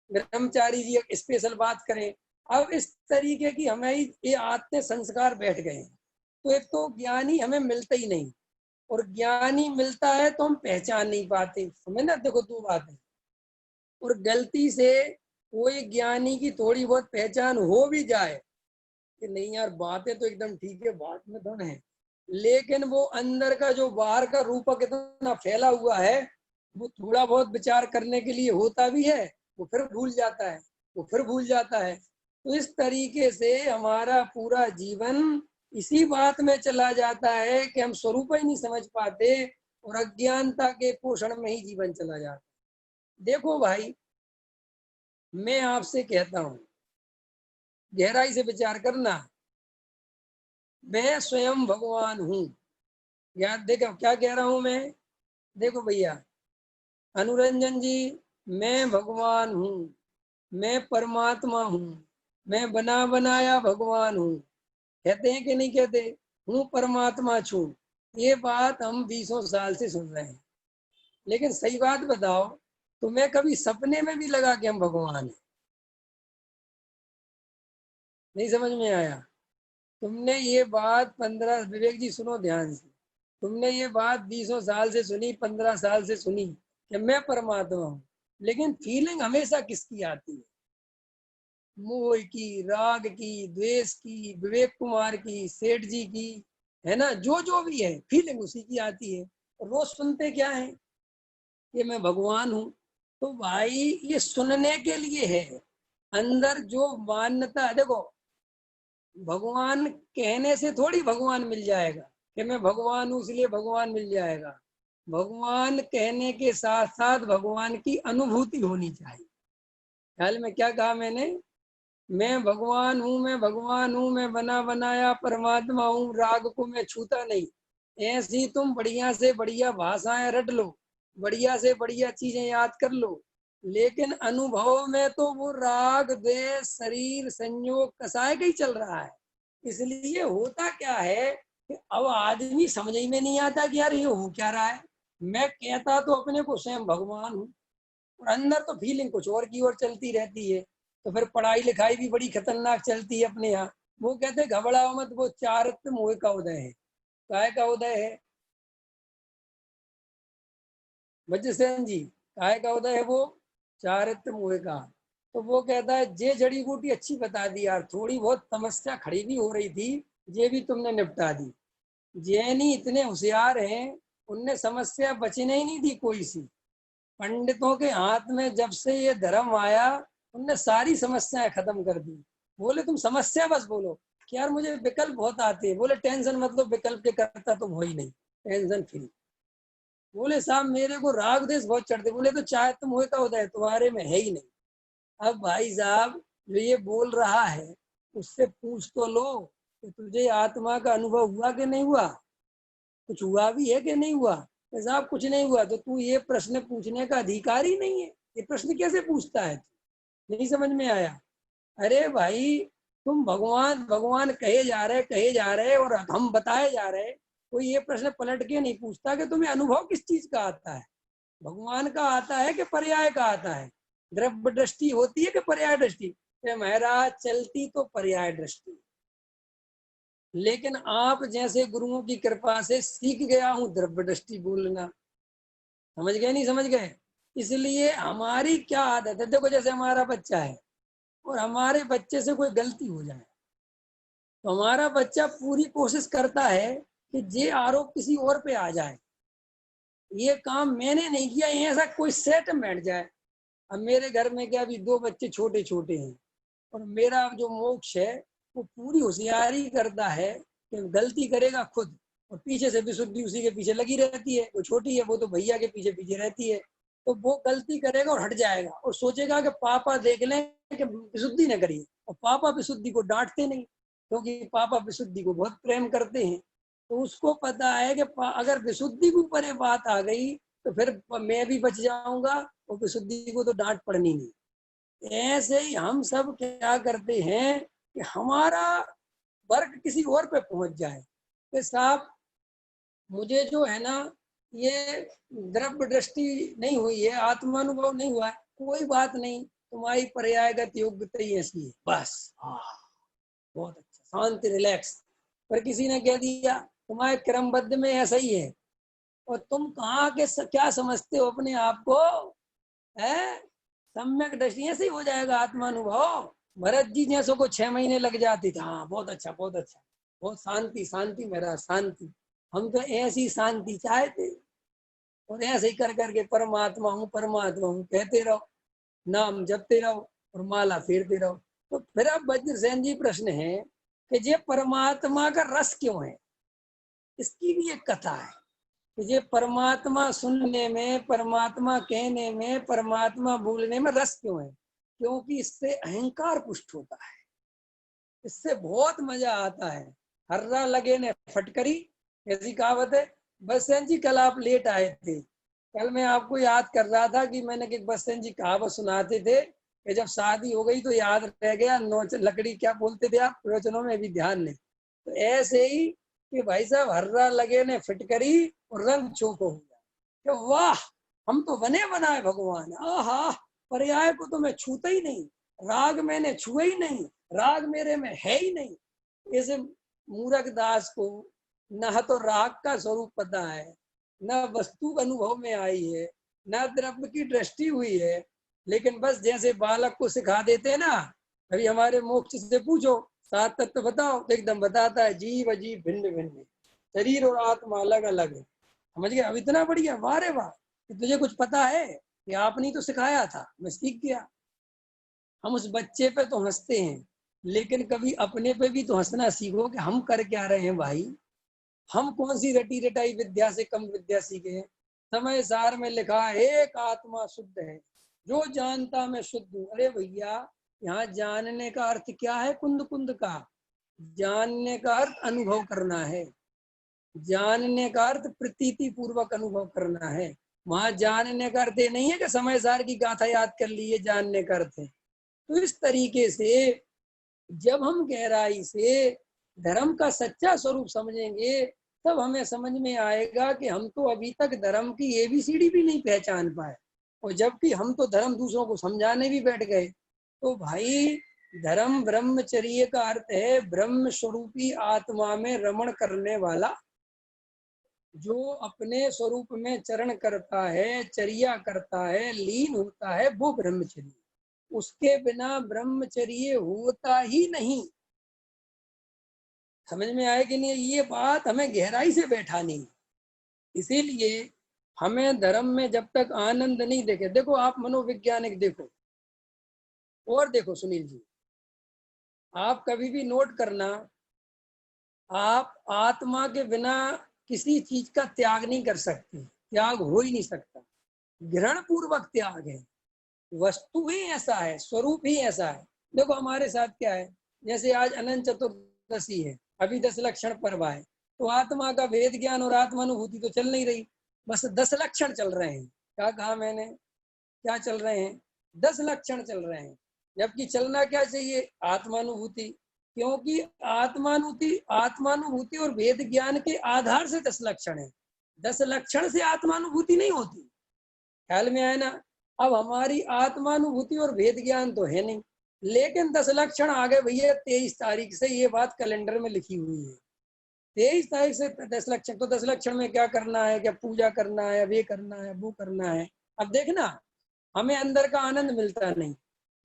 ब्रह्मचारी जी स्पेशल बात करें। अब इस तरीके की हमें ये आते संस्कार बैठ गए हैं। तो एक तो ज्ञानी हमें मिलता ही नहीं, और ज्ञानी मिलता है तो हम पहचान नहीं पाते। समझ ना, देखो दो बात है। और गलती से कोई ज्ञानी की थोड़ी बहुत पहचान हो भी जाए कि नहीं यार बातें तो एकदम ठीक है, बात में दम है, लेकिन वो अंदर का जो बाहर का रूपक इतना फैला हुआ है, वो थोड़ा बहुत विचार करने के लिए होता भी है, वो फिर भूल जाता है, वो फिर भूल जाता है। तो इस तरीके से हमारा पूरा जीवन इसी बात में चला जाता है कि हम स्वरूप ही नहीं समझ पाते, और अज्ञानता के पोषण में ही जीवन चला जाता है। देखो भाई, मैं आपसे कहता हूँ, गहराई से विचार करना, मैं स्वयं भगवान हूँ। याद देखो क्या कह रहा हूं मैं। देखो भैया अनुरंजन जी, मैं भगवान हूँ, मैं परमात्मा हूँ, मैं बना बनाया भगवान हूँ। कहते हैं कि नहीं कहते? हूँ परमात्मा छू। ये बात हम 20 साल से सुन रहे हैं, लेकिन सही बात बताओ, तुम्हें कभी सपने में भी लगा कि हम भगवान हैं? नहीं समझ में आया? तुमने ये बात 15, विवेक जी सुनो ध्यान से, तुमने ये बात 20 साल से सुनी, 15 साल से सुनी कि मैं परमात्मा हूँ, लेकिन फीलिंग हमेशा किसकी आती है? मोह की, राग की, द्वेष की, विवेक कुमार की, सेठ जी की, है ना, जो जो भी है फीलिंग उसी की आती है। और रोज सुनते क्या है? कि मैं भगवान हूँ। तो भाई ये सुनने के लिए है, अंदर जो मान्यता है, देखो भगवान कहने से थोड़ी भगवान मिल जाएगा कि मैं भगवान हूं इसलिए भगवान मिल जाएगा। भगवान कहने के साथ साथ भगवान की अनुभूति होनी चाहिए। ख्याल में क्या कहा मैंने? मैं भगवान हूँ, मैं भगवान हूँ, मैं बना बनाया परमात्मा हूँ, राग को मैं छूता नहीं। ऐसी तुम बढ़िया से बढ़िया भाषाएं रट लो, बढ़िया से बढ़िया चीजें याद कर लो, लेकिन अनुभव में तो वो राग द्वेष शरीर संयोग कसाय का ही चल रहा है। इसलिए होता क्या है कि अब आदमी समझ में नहीं आता कि यार ये हो क्या रहा है। मैं कहता तो अपने को स्वयं भगवान हूँ, और अंदर तो फीलिंग कुछ और की ओर चलती रहती है। तो फिर पढ़ाई लिखाई भी बड़ी खतरनाक चलती है अपने यहाँ। वो कहते घबराओ मत, वो चारित्र मोह का उदय है। काय का उदय है? वज्रसेन जी, काय का उदय है वो? चारित्र मोह का। तो वो कहता है जे जड़ी बूटी अच्छी बता दी यार, थोड़ी बहुत समस्या खड़ी भी हो रही थी, ये भी तुमने निपटा दी। जैनी इतने होशियार हैं, उनने समस्या बचने ही नहीं दी कोई सी। पंडितों के हाथ में जब से ये धर्म आया, उनने सारी समस्याएं खत्म कर दी। बोले तुम समस्या बस बोलो कि यार मुझे विकल्प बहुत आते हैं। बोले टेंशन मतलब विकल्प के करता तुम हो ही नहीं, टेंशन फ्री। बोले साहब मेरे को राग देश बहुत चढ़ते। बोले तो चाहे तुम हो का होता है, तुम्हारे में है ही नहीं। अब भाई साहब जो ये बोल रहा है, उससे पूछ तो लो कि तुझे आत्मा का अनुभव हुआ कि नहीं हुआ, कुछ हुआ भी है कि नहीं हुआ। साहब कुछ नहीं हुआ तो तू ये प्रश्न पूछने का अधिकार ही नहीं है। ये प्रश्न कैसे पूछता है? नहीं समझ में आया? अरे भाई, तुम भगवान भगवान कहे जा रहे और हम बताए जा रहे। कोई ये प्रश्न पलट के नहीं पूछता कि तुम्हें अनुभव किस चीज का आता है, भगवान का आता है कि पर्याय का आता है। द्रव्य दृष्टि होती है कि पर्याय दृष्टि? महाराज चलती तो पर्याय दृष्टि, लेकिन आप जैसे गुरुओं की कृपा से सीख गया हूं द्रव्य दृष्टि बोलना। समझ गए नहीं समझ गए? इसलिए हमारी क्या आदत है, देखो जैसे हमारा बच्चा है और हमारे बच्चे से कोई गलती हो जाए, तो हमारा बच्चा पूरी कोशिश करता है कि ये आरोप किसी और पे आ जाए, ये काम मैंने नहीं किया, ऐसा कोई सेट बैठ जाए। अब मेरे घर में क्या, अभी 2 बच्चे छोटे छोटे हैं, और मेरा जो मोक्ष है वो पूरी होशियारी करता है कि गलती करेगा खुद, और पीछे से विशुद्धि उसी के पीछे लगी रहती है। वो छोटी है, वो तो भैया के पीछे पीछे रहती है। तो वो गलती करेगा और हट जाएगा और सोचेगा कि पापा देख लें कि विशुद्धि न करिए, और पापा विशुद्धि को डांटते नहीं, क्योंकि पापा विशुद्धि को बहुत प्रेम करते हैं। तो उसको पता है कि अगर विशुद्धि के ऊपर ये बात आ गई तो फिर मैं भी बच जाऊंगा और विशुद्धि को तो डांट पड़नी नहीं। ऐसे ही हम सब क्या करते हैं कि हमारा वर्क किसी और पे पहुंच जाए कि साहब मुझे जो है ना, ये द्रव्य दृष्टि नहीं हुई है, आत्मानुभव नहीं हुआ है, कोई बात नहीं, तुम्हारी पर्यायगत योग्यता ही ऐसी है बस। बहुत अच्छा, शांति, रिलैक्स। पर किसी ने कह दिया तुम्हारे क्रमबद्ध में ऐसा ही है, और तुम कहाँ के क्या समझते हो अपने आप को, है? सम्यक दृष्टि ऐसे ही हो जाएगा आत्मानुभव। भरत जी जैसों को 6 महीने लग जाते थे। हाँ बहुत अच्छा बहुत अच्छा, बहुत शांति शांति मेरा शांति। हम तो ऐसी शांति चाहते, और ऐसे ही कर करके परमात्मा हूँ कहते रहो, नाम जपते रहो और माला फेरते रहो। तो फिर अब वज्रसेन जी प्रश्न है कि ये परमात्मा का रस क्यों है? इसकी भी एक कथा है कि ये परमात्मा सुनने में, परमात्मा कहने में, परमात्मा बोलने में रस क्यों है? क्योंकि इससे अहंकार पुष्ट होता है, इससे बहुत मजा आता है। हर्रा लगे ने फटकरी, ऐसी कहावत है। बसंत जी कल आप लेट आए थे, कल मैं आपको याद कर रहा था कि मैंने कि बसंत जी कहावत सुनाते थे कि जब शादी हो गई तो याद रह गया, नोच लकड़ी क्या बोलते थे आप प्रवचनों में भी ध्यान नहीं। तो ऐसे ही कि भाई साहब हर्रा लगे ने फिटकरी और रंग चोको हो जाए, वाह हम तो बने बनाए भगवान, आहा पर्याय को तो मैं छूता ही नहीं, राग मैंने छुआ ही नहीं, राग मेरे में है ही नहीं। ऐसे मूरख दास को न तो राग का स्वरूप पता है, न वस्तु अनुभव में आई है, न द्रव्य की दृष्टि हुई है, लेकिन बस जैसे बालक को सिखा देते हैं ना, अभी हमारे मोक्ष से पूछो 7 तत्व बताओ तो एकदम बताता है, जीव अजीब भिन्न भिन्न, शरीर और आत्मा अलग अलग है। समझ गया? अब इतना बढ़िया, वाह रे वाह, तुझे कुछ पता है कि आपने तो सिखाया था, मैं सीख गया। हम उस बच्चे पे तो हंसते हैं, लेकिन कभी अपने पे भी तो हंसना सीखो कि हम कर क्या रहे हैं भाई। हम कौन सी रटी रटाई विद्या से कम विद्या सीखे हैं? समय सार में लिखा है एक आत्मा शुद्ध है, जो जानता मैं शुद्ध हूँ। अरे भैया, यहाँ जानने का अर्थ क्या है? कुंद कुंद का जानने का अर्थ अनुभव करना है, जानने का अर्थ प्रतीति पूर्वक अनुभव करना है। वहां जानने का अर्थ नहीं है कि समय सार की गाथा याद कर ली, ये जानने का अर्थ है। तो इस तरीके से जब हम गहराई से धर्म का सच्चा स्वरूप समझेंगे, तब हमें समझ में आएगा कि हम तो अभी तक धर्म की एबीसीडी भी नहीं पहचान पाए, और जबकि हम तो धर्म दूसरों को समझाने भी बैठ गए। तो भाई धर्म ब्रह्मचर्य का अर्थ है ब्रह्म स्वरूपी आत्मा में रमण करने वाला जो अपने स्वरूप में चरण करता है, चर्या करता है, लीन होता है, वो ब्रह्मचर्य। उसके बिना ब्रह्मचर्य होता ही नहीं। समझ में आए कि नहीं? ये बात हमें गहराई से बैठानी है। इसीलिए हमें धर्म में जब तक आनंद नहीं देखे, देखो आप मनोवैज्ञानिक देखो और देखो सुनील जी, आप कभी भी नोट करना, आप आत्मा के बिना किसी चीज का त्याग नहीं कर सकते, त्याग हो ही नहीं सकता। ग्रहण पूर्वक त्याग है, वस्तु ही ऐसा है, स्वरूप ही ऐसा है। देखो हमारे साथ क्या है, जैसे आज अनंत चतुर्दशी है, अभी 10 लक्षण पर्व है, तो आत्मा का भेद ज्ञान और आत्मानुभूति तो चल नहीं रही, बस 10 लक्षण चल रहे हैं। क्या कहा मैंने? क्या चल रहे हैं? 10 लक्षण चल रहे हैं। जबकि चलना क्या चाहिए? आत्मानुभूति। क्योंकि आत्मानुभूति और भेद ज्ञान के आधार से 10 लक्षण है। 10 लक्षण से आत्मानुभूति नहीं होती। ख्याल में आए ना? अब हमारी आत्मानुभूति और भेद ज्ञान तो है नहीं, लेकिन 10 लक्षण आ गए भैया 23 तारीख से, ये बात कैलेंडर में लिखी हुई है। 23 तारीख से 10 लक्षण, तो 10 लक्षण में क्या करना है? क्या पूजा करना है, वे करना है, वो करना है। अब देखना, हमें अंदर का आनंद मिलता नहीं।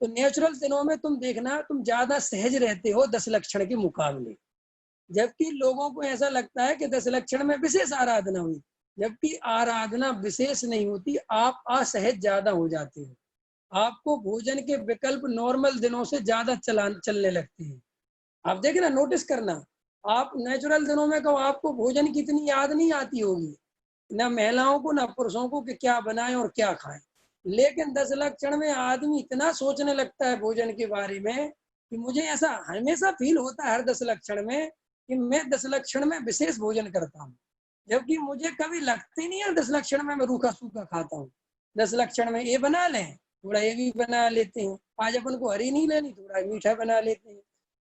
तो नेचुरल दिनों में तुम देखना, तुम ज्यादा सहज रहते हो 10 लक्षण के मुकाबले। जबकि लोगों को ऐसा लगता है कि 10 लक्षण में विशेष आराधना हुई, जबकि आराधना विशेष नहीं होती, आप असहज ज्यादा हो जाते हो। आपको भोजन के विकल्प नॉर्मल दिनों से ज्यादा चलने लगते हैं। आप देखना, नोटिस करना, आप नेचुरल दिनों में कहो आपको भोजन की इतनी याद नहीं आती होगी, ना महिलाओं को ना पुरुषों को, कि क्या बनाएं और क्या खाएं। लेकिन 10 लक्षण में आदमी इतना सोचने लगता है भोजन के बारे में कि मुझे ऐसा हमेशा फील होता है हर 10 लक्षण में कि मैं 10 लक्षण में विशेष भोजन करता हूँ। जबकि मुझे कभी लगता ही नहीं है 10 लक्षण में मैं रूखा सूखा खाता हूँ। 10 लक्षण में ये बना लें, थोड़ा ये भी बना लेते हैं, आज अपन को हरी नहीं लेनी, थोड़ा मीठा बना लेते हैं।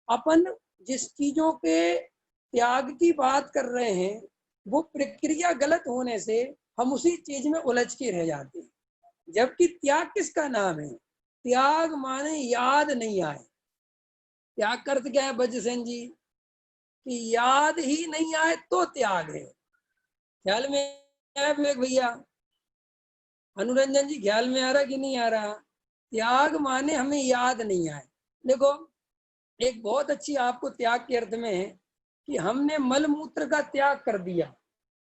अपन जिस चीजों के त्याग की बात कर रहे हैं, वो प्रक्रिया गलत होने से हम उसी चीज में उलझ के रह जाते हैं। जबकि त्याग किसका नाम है? त्याग माने याद नहीं आए। त्याग का अर्थ क्या है बजसेन जी? कि याद ही नहीं आए तो त्याग है। ख्याल में आया विवेक भैया? अनुरंजन जी ख्याल में आ रहा कि नहीं आ रहा? त्याग माने हमें याद नहीं आए। देखो, एक बहुत अच्छी आपको त्याग के अर्थ में है कि हमने मल मूत्र का त्याग कर दिया।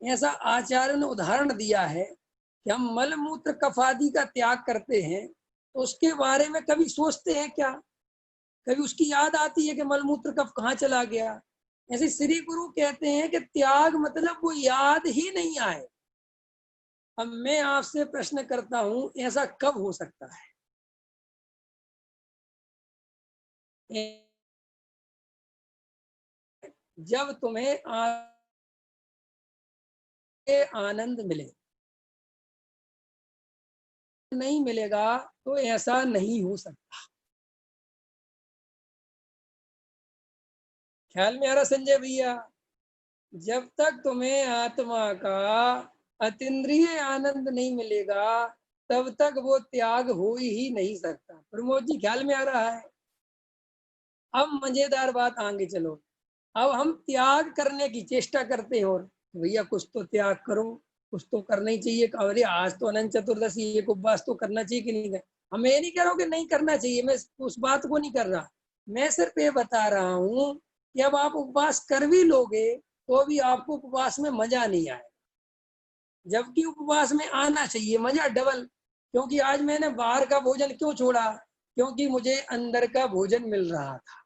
ऐसा आचार्य ने उदाहरण दिया है कि हम मल मूत्र कफ आदि का त्याग करते हैं, तो उसके बारे में कभी सोचते हैं क्या? कभी उसकी याद आती है कि मल मूत्र कफ कहाँ चला गया? ऐसे श्री गुरु कहते हैं कि त्याग मतलब वो याद ही नहीं आए। अब मैं आपसे प्रश्न करता हूं, ऐसा कब हो सकता है? जब तुम्हें आनंद मिले। नहीं मिलेगा तो ऐसा नहीं हो सकता। ख्याल में आ रहा संजय भैया? जब तक तुम्हें आत्मा का अतीन्द्रिय आनंद नहीं मिलेगा, तब तक वो त्याग हो ही नहीं सकता। प्रमोद जी ख्याल में आ रहा है? अब मजेदार बात आगे चलो। अब हम त्याग करने की चेष्टा करते हैं, और भैया कुछ तो त्याग करो, कुछ तो करना ही चाहिए। अरे आज तो अनंत चतुर्दशी, एक उपवास तो करना चाहिए कि नहीं? हम ये नहीं कह रहा हूँ कि नहीं करना चाहिए, मैं उस बात को नहीं कर रहा। मैं सिर्फ ये बता रहा हूँ कि अब आप उपवास कर भी लोगे तो भी आपको उपवास में मजा नहीं आएगा। जबकि उपवास में आना चाहिए मजा डबल। क्योंकि आज मैंने बाहर का भोजन क्यों छोड़ा? क्योंकि मुझे अंदर का भोजन मिल रहा था।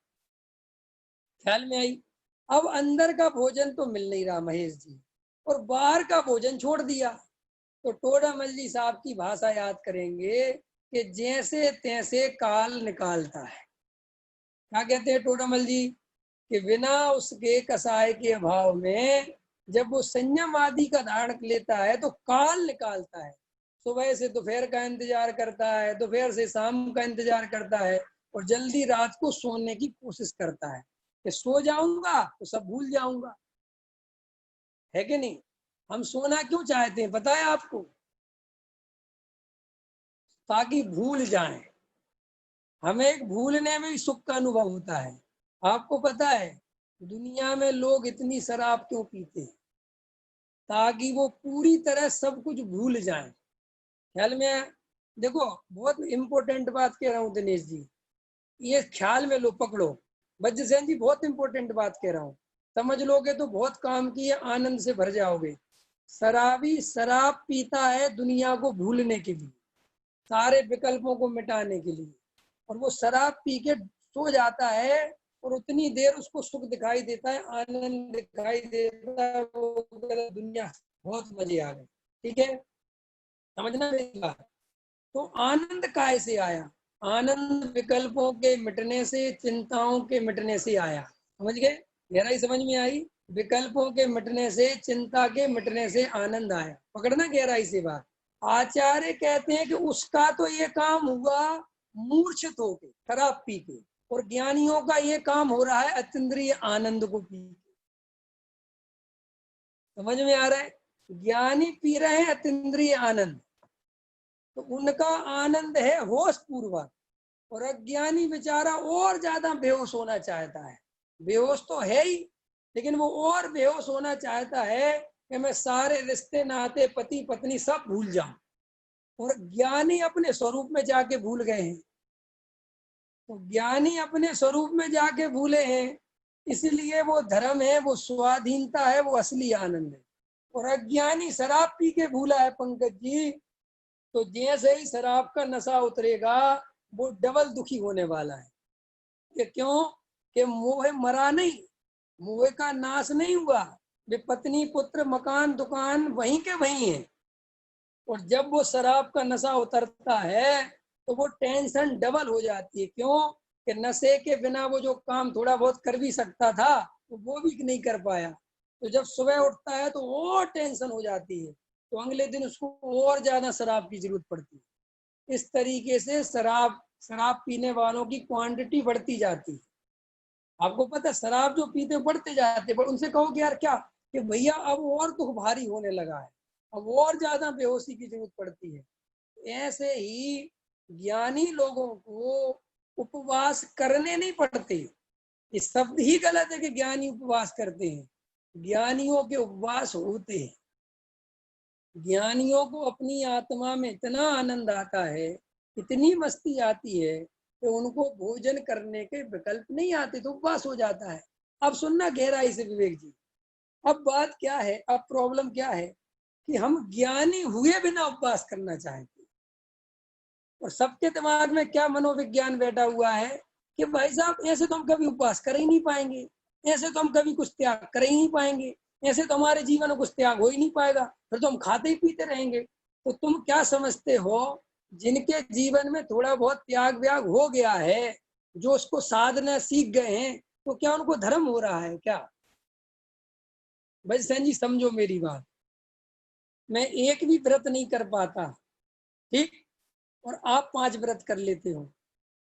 ख्याल में आई? अब अंदर का भोजन तो मिल नहीं रहा महेश जी, और बाहर का भोजन छोड़ दिया। तो टोडामल जी साहब की भाषा याद करेंगे कि जैसे तैसे काल निकालता है। क्या कहते हैं टोडामल जी? कि बिना उसके कसाय के अभाव में जब वो संयम आदि का धारण लेता है तो काल निकालता है। सुबह से दोपहर का इंतजार करता है, दोपहर से शाम का इंतजार करता है, और जल्दी रात को सोने की कोशिश करता है कि सो जाऊंगा तो सब भूल जाऊंगा। है कि नहीं? हम सोना क्यों चाहते हैं पता है आपको? ताकि भूल जाएं। हमें एक भूलने में भी सुख का अनुभव होता है। आपको पता है दुनिया में लोग इतनी शराब क्यों पीते हैं? ताकि वो पूरी तरह सब कुछ भूल जाएं। ख्याल में देखो, बहुत इंपॉर्टेंट बात कह रहा हूँ दिनेश जी, ये ख्याल में लो, पकड़ो। वज्रसेन जी बहुत इंपॉर्टेंट बात कह रहा हूँ, समझ लोगे तो बहुत काम की है, आनंद से भर जाओगे। शराबी शराब पीता है दुनिया को भूलने के लिए, सारे विकल्पों को मिटाने के लिए, और वो शराब पी के सो जाता है और उतनी देर उसको सुख दिखाई देता है, आनंद दिखाई देता है, वो दुनिया बहुत मजे आ गए। ठीक है, समझना मेरी बात। तो आनंद काय से आया? आनंद विकल्पों के मिटने से, चिंताओं के मिटने से आया। समझ गए? गहराई समझ में आई? विकल्पों के मिटने से, चिंता के मिटने से आनंद आया। पकड़ना गहराई से बात। आचार्य कहते हैं कि उसका तो ये काम हुआ मूर्छित होके, शराब पी के, और ज्ञानियों का ये काम हो रहा है अतीन्द्रिय आनंद को पी के। समझ में आ रहा है? ज्ञानी पी रहे हैं अतीन्द्रिय आनंद, तो उनका आनंद है होश पूर्वक, और अज्ञानी बेचारा और ज्यादा बेहोश होना चाहता है। बेहोश तो है ही, लेकिन वो और बेहोश होना चाहता है कि मैं सारे रिश्ते नाते, पति पत्नी सब भूल जाऊं। और ज्ञानी अपने स्वरूप में जाके भूल गए हैं। तो ज्ञानी अपने स्वरूप में जाके भूले हैं, इसलिए वो धर्म है, वो स्वाधीनता है, वो असली आनंद है। और अज्ञानी शराब पी के भूला है पंकज जी, तो जैसे ही शराब का नशा उतरेगा वो डबल दुखी होने वाला है। कि क्यों? कि मोह मरा नहीं, मोह का नाश नहीं हुआ, वे पत्नी पुत्र मकान दुकान वहीं के वहीं है। और जब वो शराब का नशा उतरता है तो वो टेंशन डबल हो जाती है। क्यों? कि नशे के बिना वो जो काम थोड़ा बहुत कर भी सकता था तो वो भी नहीं कर पाया। तो जब सुबह उठता है तो और टेंशन हो जाती है, तो अगले दिन उसको और ज्यादा शराब की जरूरत पड़ती है। इस तरीके से शराब शराब पीने वालों की क्वांटिटी बढ़ती जाती है। आपको पता है, शराब जो पीते बढ़ते जाते, पर उनसे कहो कि यार क्या, कि भैया अब और दुख भारी होने लगा है, अब और ज्यादा बेहोशी की जरूरत पड़ती है। ऐसे ही ज्ञानी लोगों को उपवास करने नहीं पड़ते। ये शब्द ही गलत है कि ज्ञानी उपवास करते हैं। ज्ञानियों के उपवास होते हैं। ज्ञानियों को अपनी आत्मा में इतना आनंद आता है, इतनी मस्ती आती है कि उनको भोजन करने के विकल्प नहीं आते, तो उपवास हो जाता है। अब सुनना गहराई से विवेक जी, अब बात क्या है, अब प्रॉब्लम क्या है कि हम ज्ञानी हुए बिना उपवास करना चाहते हैं। और सबके दिमाग में क्या मनोविज्ञान बैठा हुआ है कि भाई साहब ऐसे तो हम कभी उपवास कर ही नहीं पाएंगे, ऐसे तो हम कभी कुछ त्याग कर ही नहीं पाएंगे, ऐसे तो हमारे जीवन में कुछ त्याग हो ही नहीं पाएगा, फिर तो हम खाते ही पीते रहेंगे। तो तुम क्या समझते हो, जिनके जीवन में थोड़ा बहुत त्याग व्याग हो गया है, जो उसको साधना सीख गए हैं, तो क्या उनको धर्म हो रहा है क्या? भाई सैन जी समझो मेरी बात, मैं एक भी व्रत नहीं कर पाता, ठीक, और आप 5 व्रत कर लेते हो,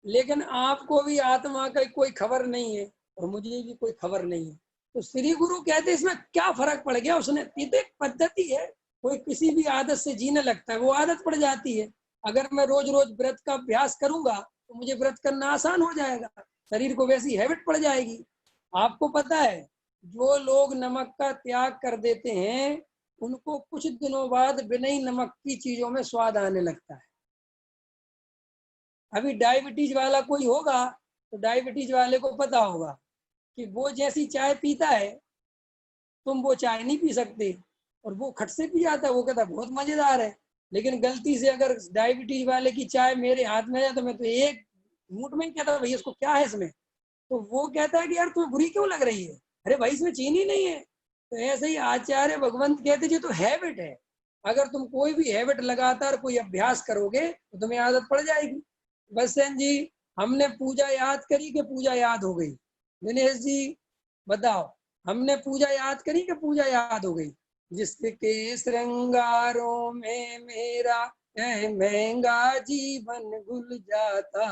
लेकिन आपको भी आत्मा का कोई खबर नहीं है और मुझे भी कोई खबर नहीं है। तो श्री गुरु कहते इसमें क्या फर्क पड़ गया? उसने, ये तो एक पद्धति है, कोई किसी भी आदत से जीने लगता है, वो आदत पड़ जाती है। अगर मैं रोज रोज व्रत का अभ्यास करूंगा तो मुझे व्रत करना आसान हो जाएगा, शरीर को वैसी हैबिट पड़ जाएगी। आपको पता है, जो लोग नमक का त्याग कर देते हैं उनको कुछ दिनों बाद बिना ही नमक की चीजों में स्वाद आने लगता है। अभी डायबिटीज वाला कोई होगा तो डायबिटीज वाले को पता होगा कि वो जैसी चाय पीता है तुम वो चाय नहीं पी सकते, और वो खट से पी जाता है, वो कहता है बहुत मजेदार है। लेकिन गलती से अगर डायबिटीज वाले की चाय मेरे हाथ में है तो मैं तो एक घूंट में ही कहता भैया इसको क्या है इसमें, तो वो कहता है कि यार तुम्हें बुरी क्यों लग रही है, अरे भाई इसमें चीनी नहीं है। तो ऐसे ही आचार्य भगवंत कहते जी तो हैबिट है, अगर तुम कोई भी हैबिट लगातार कोई अभ्यास करोगे तो तुम्हें आदत पड़ जाएगी। बस सेन जी, हमने पूजा याद करी कि पूजा याद हो गई? दिनेश जी बताओ, हमने पूजा याद करी कि पूजा याद हो गई? जिसके श्रृंगारों में मेरा महंगा जीवन घुल जाता,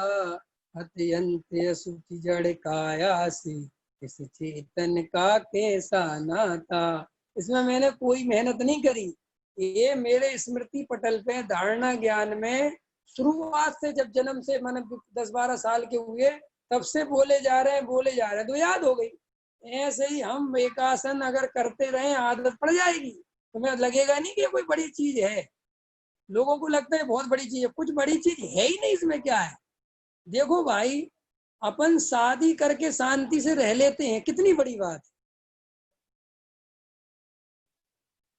अत्यंत सुखी जड़ काया से इस चेतन का कैसा नाता। इसमें मैंने कोई मेहनत नहीं करी, ये मेरे स्मृति पटल पे धारणा ज्ञान में शुरुआत से, जब जन्म से मैंने 10-12 साल के हुए तब से बोले जा रहे हैं तो याद हो गई। ऐसे ही हम एक आसन अगर करते रहे आदत पड़ जाएगी, तुम्हें लगेगा नहीं कि ये कोई बड़ी चीज है। लोगों को लगता है बहुत बड़ी चीज है, कुछ बड़ी चीज है ही नहीं। इसमें क्या है? देखो भाई, अपन शादी करके शांति से रह लेते हैं, कितनी बड़ी बात है।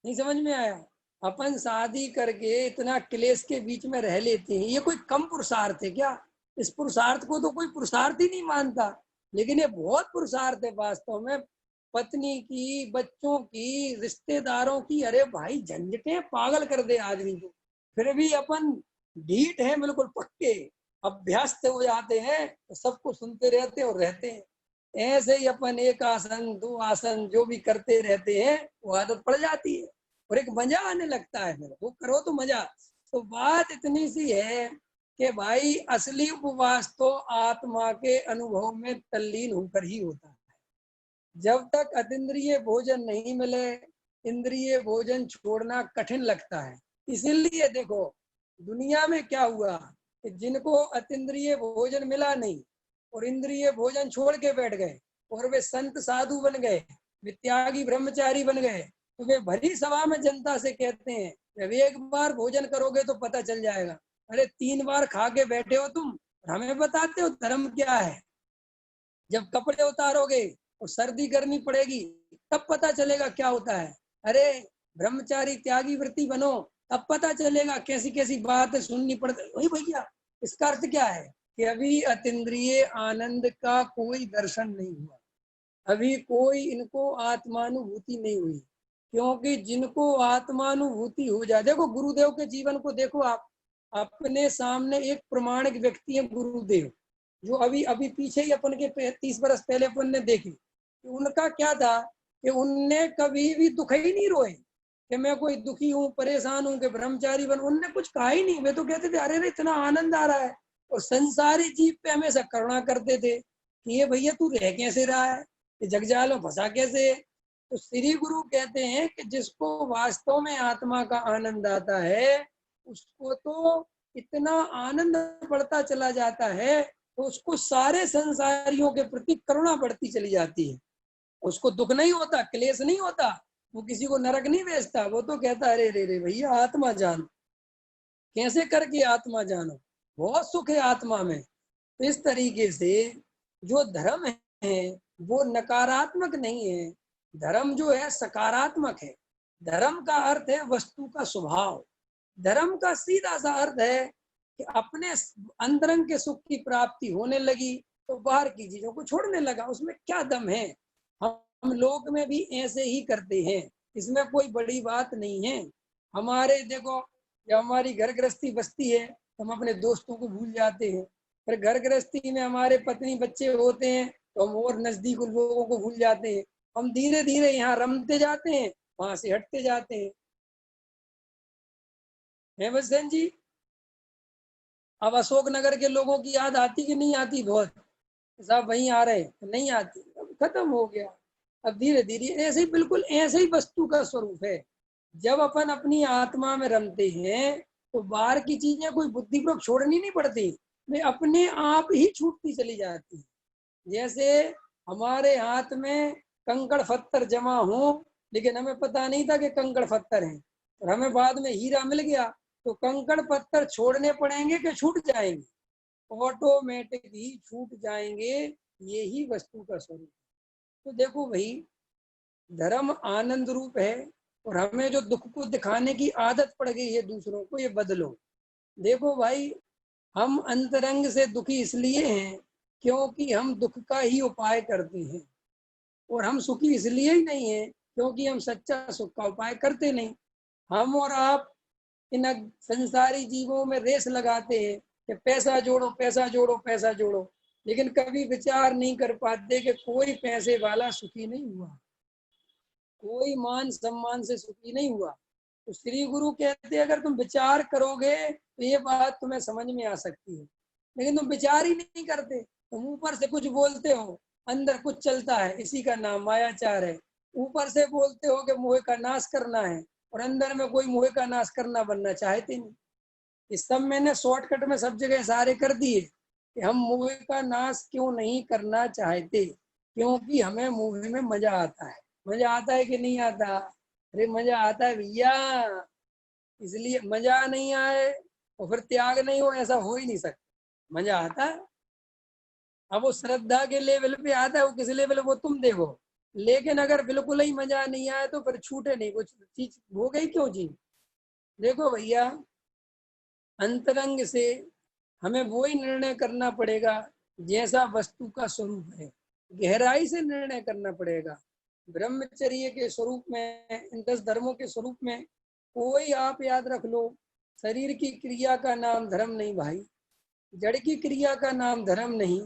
नहीं समझ में आया? अपन शादी करके इतना क्लेश के बीच में रह लेते हैं, ये कोई कम पुरुषार्थ है क्या? इस पुरुषार्थ को तो कोई पुरुषार्थ ही नहीं मानता, लेकिन ये बहुत पुरुषार्थ है वास्तव में। पत्नी की, बच्चों की, रिश्तेदारों की, अरे भाई झंझटें पागल कर दे आदमी को। फिर भी अपन ढीठ है, बिल्कुल पक्के अभ्यस्त हो जाते हैं, तो सबको सुनते रहते और रहते हैं। ऐसे ही अपन एक आसन दो आसन जो भी करते रहते हैं, वो आदत पड़ जाती है और एक मजा आने लगता है, फिर वो करो तो मजा। तो बात इतनी सी है कि भाई असली उपवास तो आत्मा के अनुभव में तल्लीन होकर ही होता है। जब तक अतीन्द्रिय भोजन नहीं मिले, इंद्रिय भोजन छोड़ना कठिन लगता है। इसीलिए देखो दुनिया में क्या हुआ कि जिनको अतीन्द्रिय भोजन मिला नहीं और इंद्रिय भोजन छोड़ के बैठ गए और वे संत साधु बन गए, वे त्यागी ब्रह्मचारी बन गए, तो वे भरी सभा में जनता से कहते हैं जब एक बार भोजन करोगे तो पता चल जाएगा। अरे 3 बार खा के बैठे हो तुम, हमें बताते हो धर्म क्या है? जब कपड़े उतारोगे और सर्दी गर्मी पड़ेगी तब पता चलेगा क्या होता है। अरे ब्रह्मचारी त्यागी वृत्ति बनो, तब पता चलेगा कैसी कैसी बातें सुननी पड़ती। वही भैया, इसका अर्थ क्या है कि अभी अतीन्द्रिय आनंद का कोई दर्शन नहीं हुआ, अभी कोई इनको आत्मानुभूति नहीं हुई। क्योंकि जिनको आत्मानुभूति हो जाए, देखो गुरुदेव के जीवन को देखो आप, अपने सामने एक प्रमाणिक व्यक्ति है गुरुदेव, जो अभी अभी पीछे ही अपन के 30 बरस पहले अपन ने देखे कि उनका क्या था कि उनने कभी भी दुख ही नहीं रोए कि मैं कोई दुखी हूँ, परेशान हूँ, कि ब्रह्मचारी बन, उनने कुछ कहा ही नहीं। वे तो कहते थे अरे इतना आनंद आ रहा है, और संसारी जीव पे हमेशा करुणा करते थे कि ये भैया तू रह कैसे रहा है, ये जगजाल में फंसा कैसे है। तो श्री गुरु कहते हैं कि जिसको वास्तव में आत्मा का आनंद आता है, उसको तो इतना आनंद बढ़ता चला जाता है, तो उसको सारे संसारियों के प्रति करुणा बढ़ती चली जाती है। उसको दुख नहीं होता, क्लेश नहीं होता, वो किसी को नरक नहीं भेजता। वो तो कहता है अरे रे भैया आत्मा जान, कैसे करके आत्मा जानो, बहुत सुख है आत्मा में। तो इस तरीके से जो धर्म है वो नकारात्मक नहीं है, धर्म जो है सकारात्मक है। धर्म का अर्थ है वस्तु का स्वभाव। धर्म का सीधा सा अर्थ है कि अपने अंतरंग के सुख की प्राप्ति होने लगी तो बाहर की चीजों को छोड़ने लगा। उसमें क्या दम है? हम लोग में भी ऐसे ही करते हैं, इसमें कोई बड़ी बात नहीं है। हमारे देखो, जब हमारी घर गृहस्थी बसती है तो हम अपने दोस्तों को भूल जाते हैं, फिर घर गृहस्थी में हमारे पत्नी बच्चे होते हैं तो हम और नजदीक लोगों को भूल जाते हैं। हम धीरे धीरे यहाँ रमते जाते हैं, वहां से हटते जाते हैं। हेमचंद जी, अब अशोकनगर के लोगों की याद आती कि नहीं आती? बहुत साहब वहीं आ रहे, नहीं आती, अब खत्म हो गया। अब धीरे धीरे ऐसे ही, बिल्कुल ऐसे ही वस्तु का स्वरूप है। जब अपन अपनी आत्मा में रमते हैं तो बाहर की चीजें कोई बुद्धिपूर्वक छोड़नी नहीं पड़ती, वे अपने आप ही छूटती चली जाती। जैसे हमारे हाथ में कंकड़ पत्थर जमा हो, लेकिन हमें पता नहीं था कि कंकड़ पत्थर हैं, और हमें बाद में हीरा मिल गया, तो कंकड़ पत्थर छोड़ने पड़ेंगे कि छूट जाएंगे? ऑटोमेटिक ही छूट जाएंगे। यही वस्तु का स्वरूप। तो देखो भाई, धर्म आनंद रूप है, और हमें जो दुख को दिखाने की आदत पड़ गई है दूसरों को, ये बदलो। देखो भाई, हम अंतरंग से दुखी इसलिए हैं क्योंकि हम दुख का ही उपाय करते हैं, और हम सुखी इसलिए ही नहीं है क्योंकि हम सच्चा सुख का उपाय करते नहीं। हम और आप इन संसारी जीवों में रेस लगाते हैं कि पैसा जोड़ो पैसा जोड़ो पैसा जोड़ो, लेकिन कभी विचार नहीं कर पाते कि कोई पैसे वाला सुखी नहीं हुआ, कोई मान सम्मान से सुखी नहीं हुआ। तो श्री गुरु कहते हैं अगर तुम विचार करोगे तो ये बात तुम्हें समझ में आ सकती है, लेकिन तुम विचार ही नहीं करते। तुम ऊपर से कुछ बोलते हो, अंदर कुछ चलता है, इसी का नाम मायाचार है। ऊपर से बोलते हो कि मोह का नाश करना है, और अंदर में कोई मोह का नाश करना बनना चाहते नहीं। इस सब मैंने शॉर्टकट में सब जगह सारे कर दिए कि हम मोह का नाश क्यों नहीं करना चाहते, क्योंकि हमें मोह में मजा आता है। मजा आता है कि नहीं आता? अरे मजा आता है भैया, इसलिए मजा नहीं आए और फिर त्याग नहीं हो, ऐसा हो ही नहीं सकता। मजा आता है, अब वो श्रद्धा के लेवल पे आता है, वो किस लेवल वो तुम देखो। लेकिन अगर बिल्कुल ही मजा नहीं आए तो फिर छूटे नहीं कुछ चीज, हो गई क्यों जी। देखो भैया, अंतरंग से हमें वो ही निर्णय करना पड़ेगा जैसा वस्तु का स्वरूप है, गहराई से निर्णय करना पड़ेगा। ब्रह्मचर्य के स्वरूप में, इन 10 धर्मों के स्वरूप में कोई, आप याद रख लो, शरीर की क्रिया का नाम धर्म नहीं भाई, जड़ की क्रिया का नाम धर्म नहीं,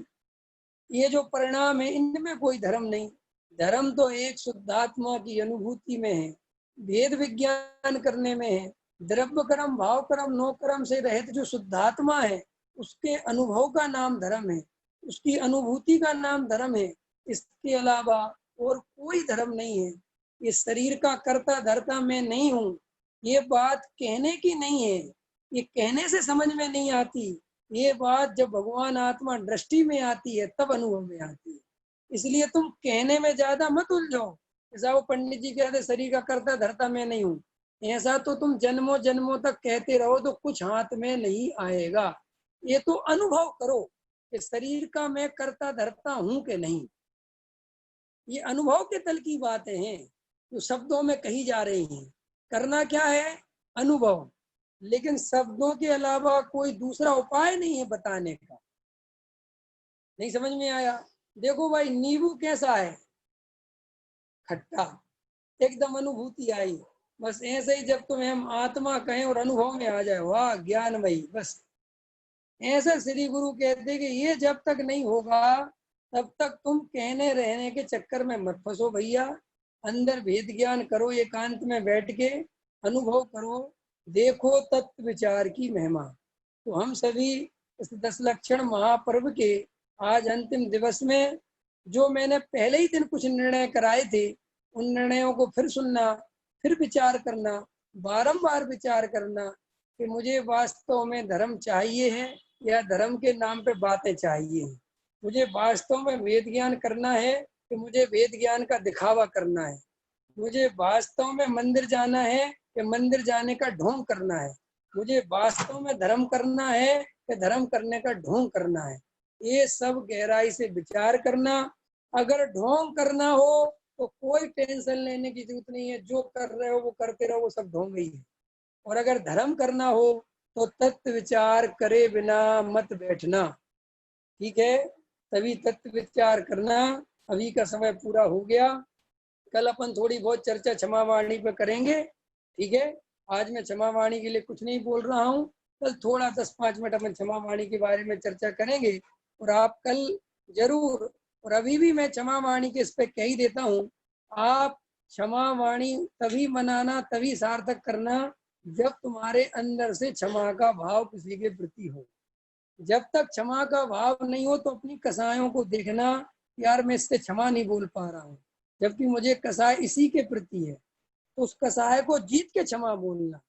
ये जो परिणाम है इनमें कोई धर्म नहीं। धर्म तो एक शुद्धात्मा की अनुभूति में है, भेद विज्ञान करने में है। द्रव्य कर्म, भाव कर्म, नो कर्म से रहित जो शुद्धात्मा है, उसके अनुभव का नाम धर्म है, उसकी अनुभूति का नाम धर्म है। इसके अलावा और कोई धर्म नहीं है। ये शरीर का कर्ता धर्ता मैं नहीं हूँ, ये बात कहने की नहीं है, ये कहने से समझ में नहीं आती। ये बात जब भगवान आत्मा दृष्टि में आती है तब अनुभव में आती है। इसलिए तुम कहने में ज्यादा मत उलझो। जैसा वो पंडित जी कहते शरीर का कर्ता धरता मैं नहीं हूँ, ऐसा तो तुम जन्मों जन्मों तक कहते रहो तो कुछ हाथ में नहीं आएगा। ये तो अनुभव करो कि शरीर का मैं कर्ता धरता हूँ कि नहीं। ये अनुभव के तल की बातें हैं जो शब्दों में कही जा रही हैं। करना क्या है, अनुभव। लेकिन शब्दों के अलावा कोई दूसरा उपाय नहीं है बताने का। नहीं समझ में आया। देखो भाई, नींबू कैसा है, खट्टा, एकदम अनुभूति आई। बस ऐसे ही जब तुम्हें हम आत्मा कहें और अनुभव में आ जाए, वाह ज्ञान भाई, बस ऐसा श्री गुरु कहते कि ये जब तक नहीं होगा तब तक तुम कहने रहने के चक्कर में मत फंसो भैया। अंदर भेद ज्ञान करो, एकांत में बैठ के अनुभव करो, देखो तत्व विचार की महिमा। तो हम सभी इस 10 लक्षण महापर्व के आज अंतिम दिवस में जो मैंने पहले ही दिन कुछ निर्णय कराए थे, उन निर्णयों को फिर सुनना, फिर विचार करना, बारंबार विचार करना कि मुझे वास्तव में धर्म चाहिए है या धर्म के नाम पे बातें चाहिए हैं। मुझे वास्तव में वेद ज्ञान करना है कि मुझे वेद ज्ञान का दिखावा करना है। मुझे वास्तव में मंदिर जाना है कि मंदिर जाने का ढोंग करना है। मुझे वास्तव में धर्म करना है कि धर्म करने का ढोंग करना है। ये सब गहराई से विचार करना। अगर ढोंग करना हो तो कोई टेंशन लेने की जरूरत नहीं है, जो कर रहे हो वो करते रहो, वो सब ढोंग ही है। और अगर धर्म करना हो तो तत्व विचार करे बिना मत बैठना, ठीक है। तभी तत्व विचार करना। अभी का समय पूरा हो गया, कल अपन थोड़ी बहुत चर्चा क्षमावाणी पे करेंगे, ठीक है। आज मैं क्षमावाणी के लिए कुछ नहीं बोल रहा हूँ, कल थोड़ा 10-5 मिनट अपन क्षमावाणी के बारे में चर्चा करेंगे। और आप कल जरूर, और अभी भी मैं क्षमावाणी के इस पे कह ही देता हूँ, आप क्षमावाणी तभी मनाना, तभी सार्थक करना जब तुम्हारे अंदर से क्षमा का भाव किसी के प्रति हो। जब तक क्षमा का भाव नहीं हो तो अपनी कसायों को देखना, यार मैं इससे क्षमा नहीं बोल पा रहा हूँ, जबकि मुझे कसाय इसी के प्रति है। तो उस कसाय को जीत के क्षमा बोलना,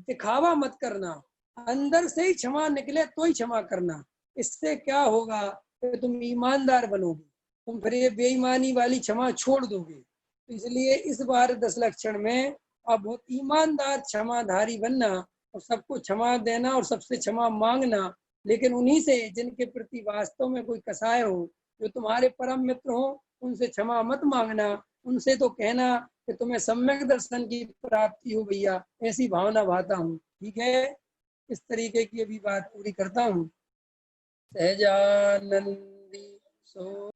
दिखावा मत करना, अंदर से ही क्षमा निकले तो ही क्षमा करना। इससे क्या होगा कि तुम ईमानदार बनोगे, तुम फिर ये बेईमानी वाली क्षमा छोड़ दोगे। तो इसलिए इस बार 10 लक्षण में आप बहुत ईमानदार क्षमाधारी बनना और सबको क्षमा देना और सबसे क्षमा मांगना। लेकिन उन्हीं से जिनके प्रति वास्तव में कोई कसाय हो, जो तुम्हारे परम मित्र हो, उनसे क्षमा मत मांगना। उनसे तो कहना कि तुम्हें सम्यक दर्शन की प्राप्ति हो भैया, ऐसी भावना भाता हूँ, ठीक है। इस तरीके की अभी बात पूरी करता हूँ। सहजानंदी सो